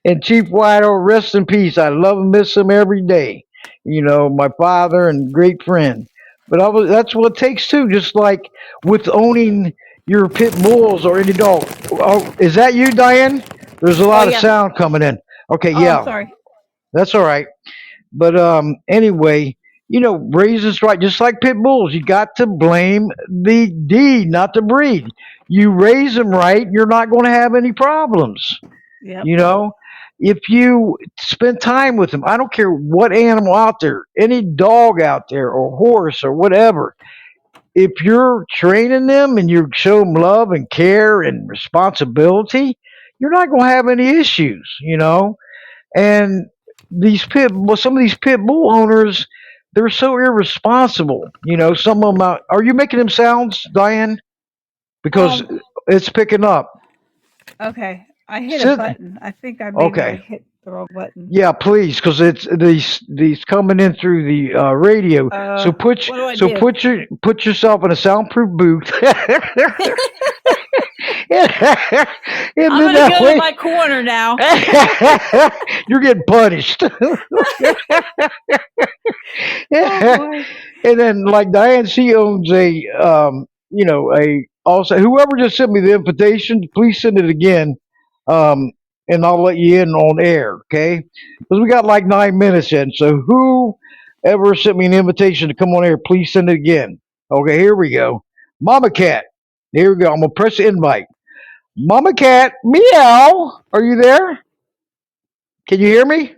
And Chief Whitehall, rest in peace. I love and miss him every day. My father and great friend. But that's what it takes too. Just like with owning your pit bulls or any dog. Oh, is that you, Diane? There's a Oh lot of yeah. sound coming in. Okay, Oh, I'm yeah, sorry. that's all right. But anyway, raisins right, just like pit bulls. You got to blame the deed, not the breed. You raise them right, you're not going to have any problems. Yep. You know, if you spend time with them, I don't care what animal out there, any dog out there, or horse, or whatever. If you're training them and you show them love and care and responsibility, you're not going to have any issues. And some of these pit bull owners, they're so irresponsible. Some of them out. Are you making them sounds, Diane? Because Um. it's picking up. Okay. I hit a Sit. button. I think I maybe I Okay. hit the wrong button. Yeah, please, because it's these coming in through the radio. So What do I do? put yourself in a soundproof booth, and I'm then gonna that go to way my corner now. you're getting punished. Oh boy. And then like Diane, she owns a also whoever just sent me the invitation, please send it again, um, and I'll let you in on air, okay? Because we got like 9 minutes in. So whoever sent me an invitation to come on air, please send it again. Okay, here we go. Mama Cat. Here we go. I'm gonna press the invite. Mama Cat, meow. Are you there? Can you hear me?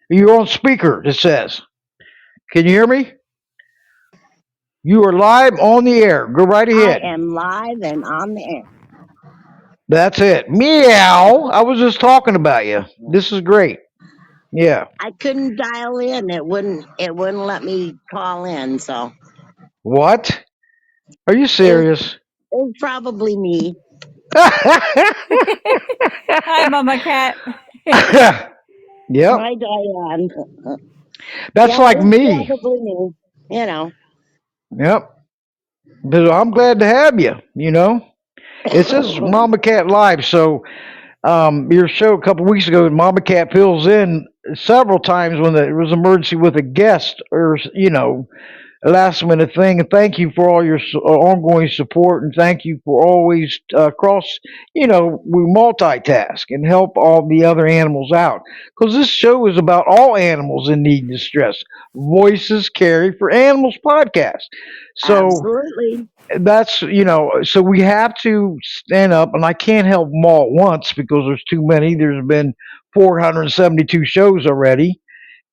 You're on speaker. It says. Can you hear me? You are live on the air. Go right I ahead. am live and on the air. That's it. Meow. I was just talking about you. This is great. Yeah. I couldn't dial in. It wouldn't let me call in, so What? Are you it was, serious? it was probably me. Hi, Mama Cat. Yep. Hi, Diane. That's Yeah, it like was me. probably me. You know. Yep. But I'm glad to have you. It says Mama Cat Live. So your show a couple weeks ago, Mama Cat fills in several times when there was an emergency with a guest or, a last minute thing. And thank you for all your ongoing support, and thank you for always we multitask and help all the other animals out, because this show is about all animals in need and distress. Voices carry for animals podcast. So Absolutely. so we have to stand up, and I can't help them all at once because there's too many. There's been 472 shows already,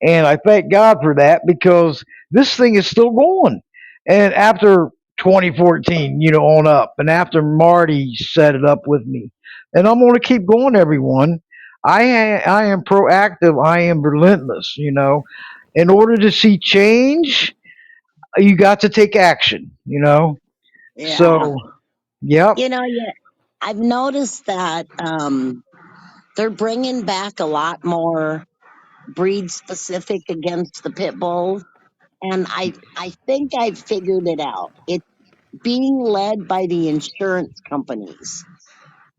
and I thank God for that, because this thing is still going. And after 2014, on up, and after Marty set it up with me, and I'm going to keep going, everyone. I am proactive. I am relentless. In order to see change, you got to take action. Yeah. So, yep. Yeah. I've noticed that they're bringing back a lot more breed specific against the pit bulls, and I think I've figured it out. It's being led by the insurance companies.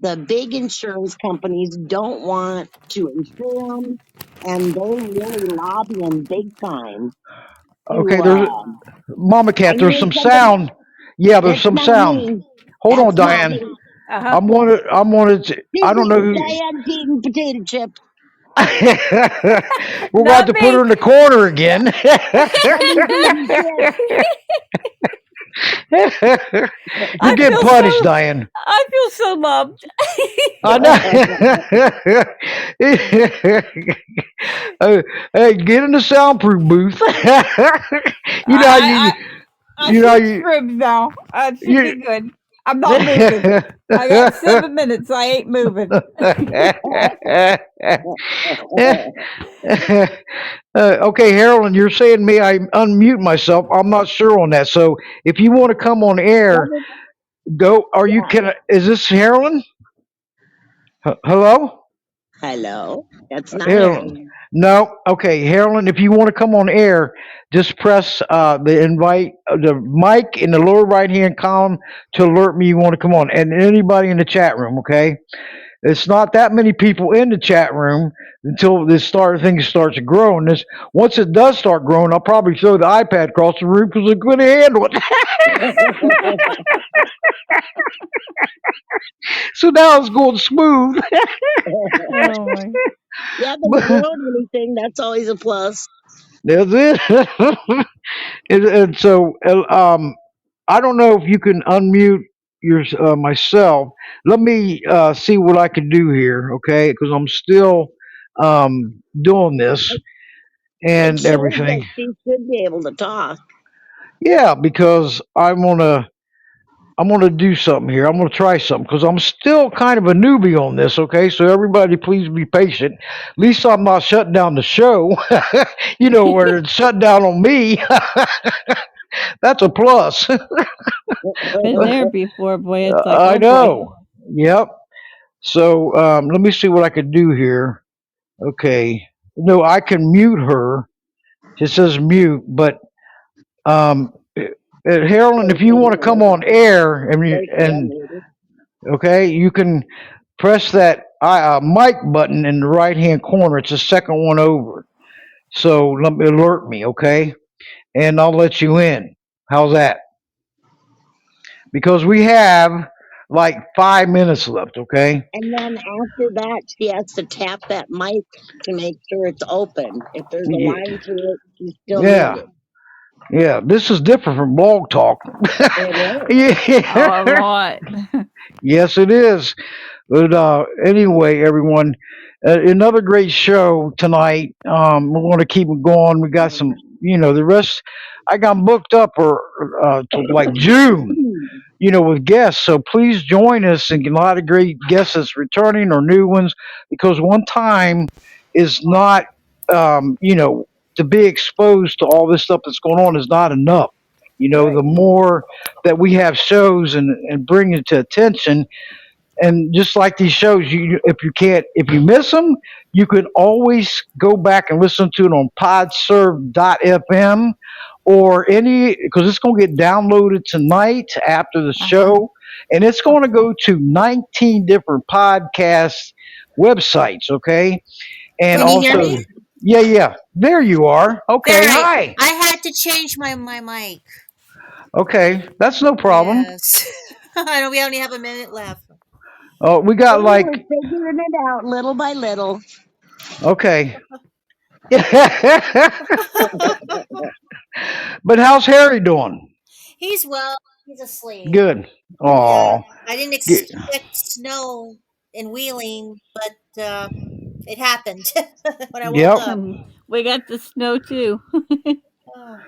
The big insurance companies don't want to insure them. and they're really lobbying big time to. Okay, there's Mama I Cat. There's hear some somebody. sound. Yeah, there's That's some not sound. me. Hold on, That's not Diane. me. Uh-huh. I'm wanted. I don't know who. Diane's eating potato chips. We're going to have Not to put her me. in the corner again. Somebody's eating chips. You're I getting feel punished, so Diane. I feel so loved. I know. Hey, get in the soundproof booth. you know how you, I I you know how switched you, rooms now. It should be you. good. I'm not moving. I got 7 minutes. I ain't moving. Okay, Harold, you're saying me I unmute myself. I'm not sure on that. So if you want to come on air, go. Are you? Yeah. Is this Harold? Hello, Hello. That's not Harold. Harry. No. Okay, Harold. If you want to come on air, just press the invite, the mic in the lower right hand column to alert me you want to come on, and anybody in the chat room. Okay. It's not that many people in the chat room until thing starts to grow. And this once it does start growing, I'll probably throw the iPad across the room because it couldn't handle it. So now it's going smooth. Oh my. You haven't But thrown anything. That's always a plus. that's it. And so I don't know if you can unmute your myself. Let me see what I can do here, okay? Because I'm still doing this It and shows everything. that she should be able to talk. Yeah, because I'm gonna do something here. I'm gonna try something because I'm still kind of a newbie on this. Okay, so everybody, please be patient. At least I'm not shutting down the show. Where it's shut down on me. That's a plus. Been there before, boy. It's like, I oh boy. know. Yep. So let me see what I can do here. Okay. No, I can mute her. It says mute, but um, Harold, if you want to come on air There she and unmuted. okay, you can press that mic button in the right hand corner. It's the second one over. So let me alert me, okay? And I'll let you in. How's that? Because we have like 5 minutes left, okay? And then after that, she has to tap that mic to make sure it's open. If there's a Ye- line through it, she's still Yeah, muted. yeah. This is different from blog talk. It is. Oh, a Yeah. lot. Yes, it is. But anyway, everyone, another great show tonight. We're going to keep it going. We got some, the rest. I got booked up or to like June, with guests. So please join us and get a lot of great guests that's returning or new ones because one time is not, to be exposed to all this stuff that's going on is not enough. The Right. more that we have shows and bring it to attention, and just like these shows, if you miss them, you can always go back and listen to it on podserve.fm or any because it's going to get downloaded tonight after the Uh-huh. show, and it's going to go to 19 different podcast websites. Okay, and Can you hear also, me? yeah, yeah, there you are. There, Okay, hi. I had to change my mic. Okay, that's no problem. Yes. I know we only have a minute left. Oh, we got We were like figuring it out little by little. okay. But how's Harry doing? He's well. He's asleep. Good. Yeah. Oh, I didn't get, expect snow in Wheeling, but it happened when I woke yep. up. We got the snow too. Oh.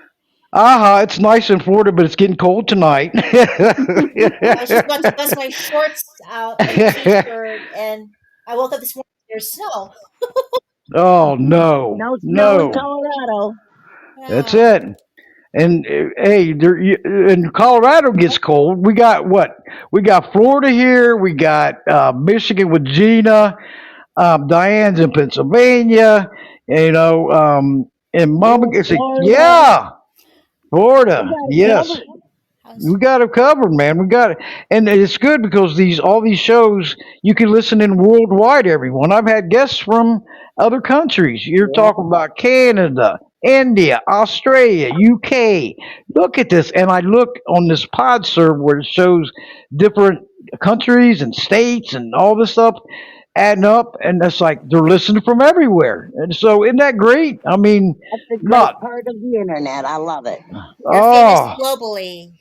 It's nice in Florida, but it's getting cold tonight. I was just about to bust my shorts out and a t-shirt, and I woke up this morning. There's snow. Oh no, No snow in no, Colorado. that's Yeah. it. And hey, and Colorado gets cold. We got what? We got Florida here. We got Michigan with Gina. Diane's in Pennsylvania. And You're Mama in gets Florida. yeah, We Florida. got Yes. How's We got it covered, man. We got it, and it's good because these all these shows you can listen in worldwide. Everyone, I've had guests from other countries. You're talking Yeah. about Canada, India, Australia, UK. Look at this, and I look on this pod serve where it shows different countries and states and all this stuff adding up, and that's like they're listening from everywhere. And so, isn't that great? I mean, That's a great not part of the internet. I love it. you're famous oh, globally?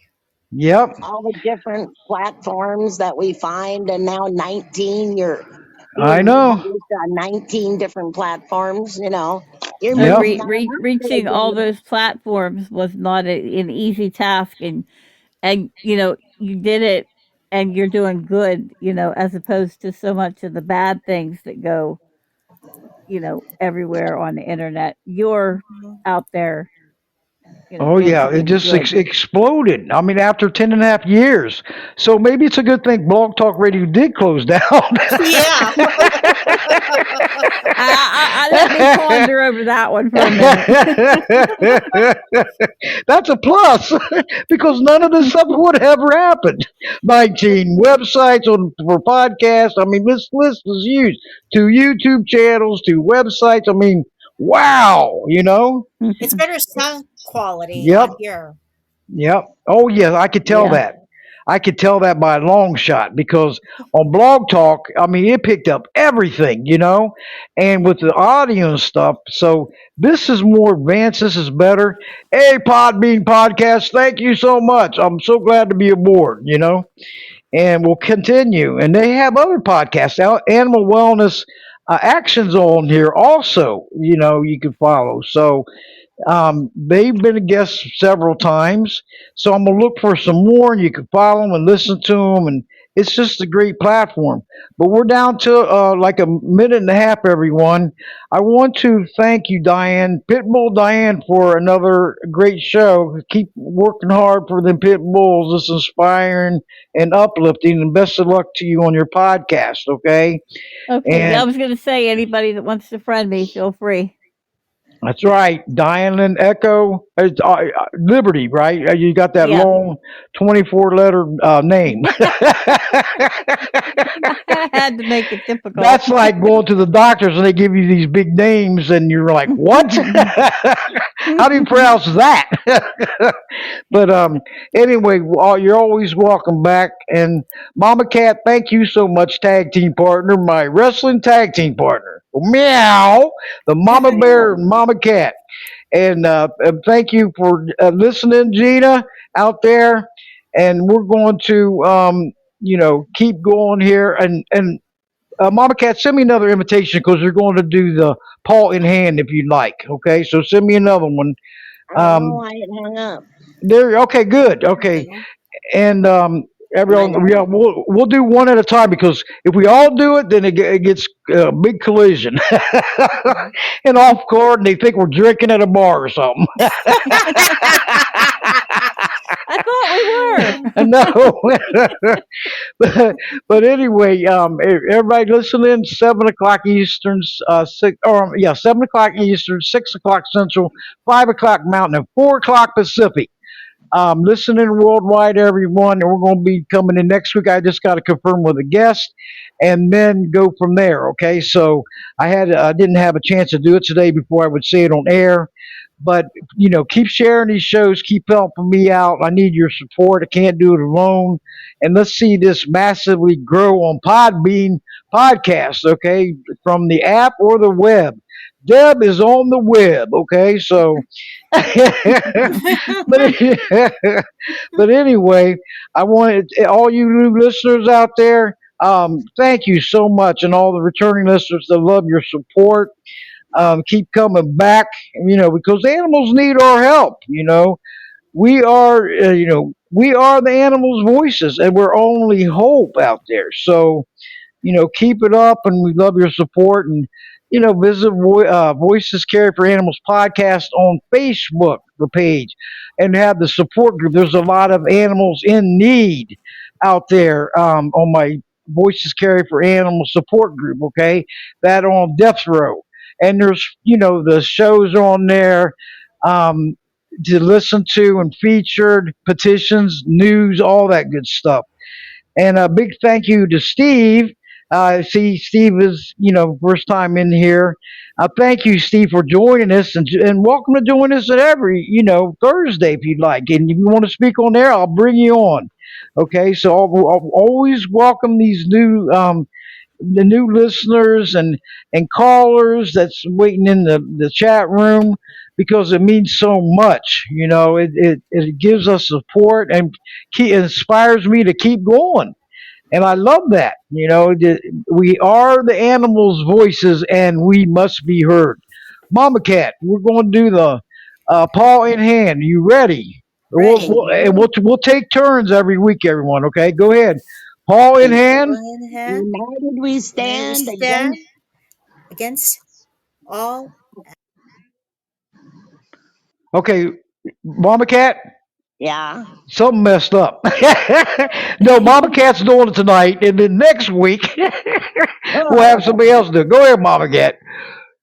yep, All the different platforms that we find, and now 19, you're I being know, published on 19 different platforms. You're So yep. moving on up there, reaching all Dave. those platforms was not an easy task, and you did it, and you're doing good, as opposed to so much of the bad things that go, everywhere on the internet. You're Mhm. out there, Oh doing yeah, it something just good. exploded. I mean, after 10.5 years. So maybe it's a good thing Blog Talk Radio did close down. Yeah. Let me ponder over that one for a minute. That's a plus because none of this stuff would have ever happened. 19 websites for podcasts. I mean, this list is huge. 2 YouTube channels, 2 websites. I mean, wow, It's better sound quality Yep. on here. Yep. Oh, yeah, I could tell Yeah. that. I could tell that by a long shot because on Blog Talk, I mean, it picked up everything, and with the audio and stuff. So this is more advanced. This is better. Hey, Podbean Podcast, thank you so much. I'm so glad to be aboard. And we'll continue. And they have other podcasts, Animal Wellness Actions on here also, you can follow. So, they've been a guest several times, so I'm gonna look for some more, and you can follow them and listen to them, and it's just a great platform. But we're down to like a minute and a half, everyone. I want to thank you, Dianne, Pitbull Dianne, for another great show. Keep working hard for them pit bulls. It's inspiring and uplifting, and best of luck to you on your podcast. Okay, Okay, I and was going to say anybody that wants to friend me, feel free. that's right. Dianne Echo. It's, Liberty, right? You got that Yeah. long 24 letter name. I had to make it difficult. That's like going to the doctors and they give you these big names and you're like, what? How do you pronounce that? But anyway, you're always welcome back. And Mama Cat, thank you so much, tag team partner, my wrestling tag team partner. Meow, the Mama Bear and Mama Cat. And thank you for listening, Gina, out there. And we're going to, keep going here. And Mama Cat, send me another invitation because they're going to do the paw in hand if you'd like. Okay, so send me another one. Oh, Um, I had hung up. there. Okay, good. Okay, Mhm. and My everyone, bad. yeah, we'll do one at a time because if we all do it, then it gets a big collision Mhm. and off court, and they think we're drinking at a bar or something. I thought we were. No, but anyway, everybody listening, 7 o'clock Eastern, 7 o'clock Eastern, 6 o'clock Central, 5 o'clock Mountain, and 4 o'clock Pacific. Listening worldwide, everyone, and we're going to be coming in next week. I just got to confirm with a guest, and then go from there. Okay, so I didn't have a chance to do it today before I would say it on air, but keep sharing these shows, keep helping me out. I need your support. I can't do it alone, and let's see this massively grow on Podbean podcast. Okay, from the app or the web. Deb is on the web. Okay, so. but but anyway, I wanted all you new listeners out there. Thank you so much, and all the returning listeners that love your support. Keep coming back, because animals need our help. We are the animals' voices, and we're only hope out there. So keep it up, and we love your support. And visit Voices Care for Animals podcast on Facebook, the page, and have the support group. There's a lot of animals in need out there on my Voices Care for Animals support group. Okay, that on death row, and there's the shows on there. Um, to listen to and featured petitions, news, all that good stuff. And a big thank you to Steve. See, Steve is, first time in here. Thank you, Steve, for joining us, and welcome to join us at every, Thursday if you'd like. And if you want to speak on there, I'll bring you on. Okay, so I'll always welcome these the new listeners and callers that's waiting in the chat room because it means so much. It gives us support and inspires me to keep going. And I love that. We are the animals' voices and we must be heard. Mama Cat, we're going to do the paw in hand. You ready? Ready. We'll take turns every week, everyone. Okay, go ahead. Paw in Okay. hand. Hand. United we United we stand stand against. against all. Okay, Mama Cat, Yeah. something messed up. No, Mama Cat's doing it tonight, and then next week we'll have somebody else do it. Go ahead, Mama Cat.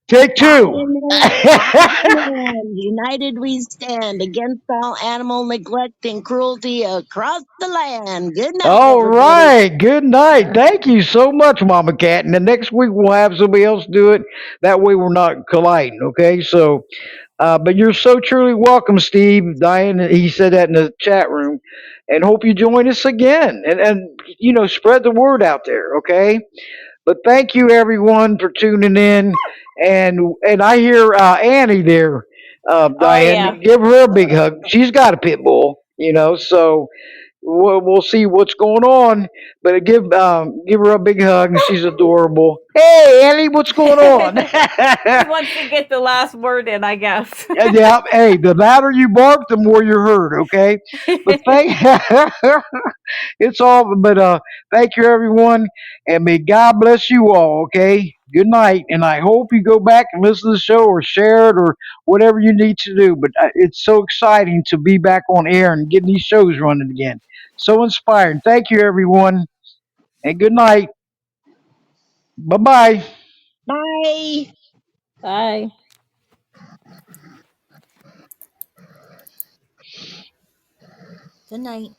Take Paw two. in hand, paw in hand. United we stand against all animal neglect and cruelty across the land. Good night, All everybody. right. Good night. Thank you so much, Mama Cat. And the next week we'll have somebody else do it. That way we're not colliding. Okay. So, but you're so truly welcome, Steve. Diane, he said that in the chat room, and hope you join us again. And spread the word out there. Okay. But thank you everyone for tuning in. And I hear Annie there, Oh yeah. Diane. Give her a big hug. She's got a pit bull. So we'll see what's going on. But give her a big hug. She's adorable. Hey, Ellie, what's going on? She wants to get the last word in, I guess. Yeah, hey, the louder you bark, the more you're heard. Okay, but thank it's all. But thank you, everyone, and may God bless you all. Okay, good night, and I hope you go back and listen to the show or share it or whatever you need to do. But it's so exciting to be back on air and getting these shows running again. So inspiring. Thank you, everyone, and good night. Bye bye. Bye. Bye. Good night.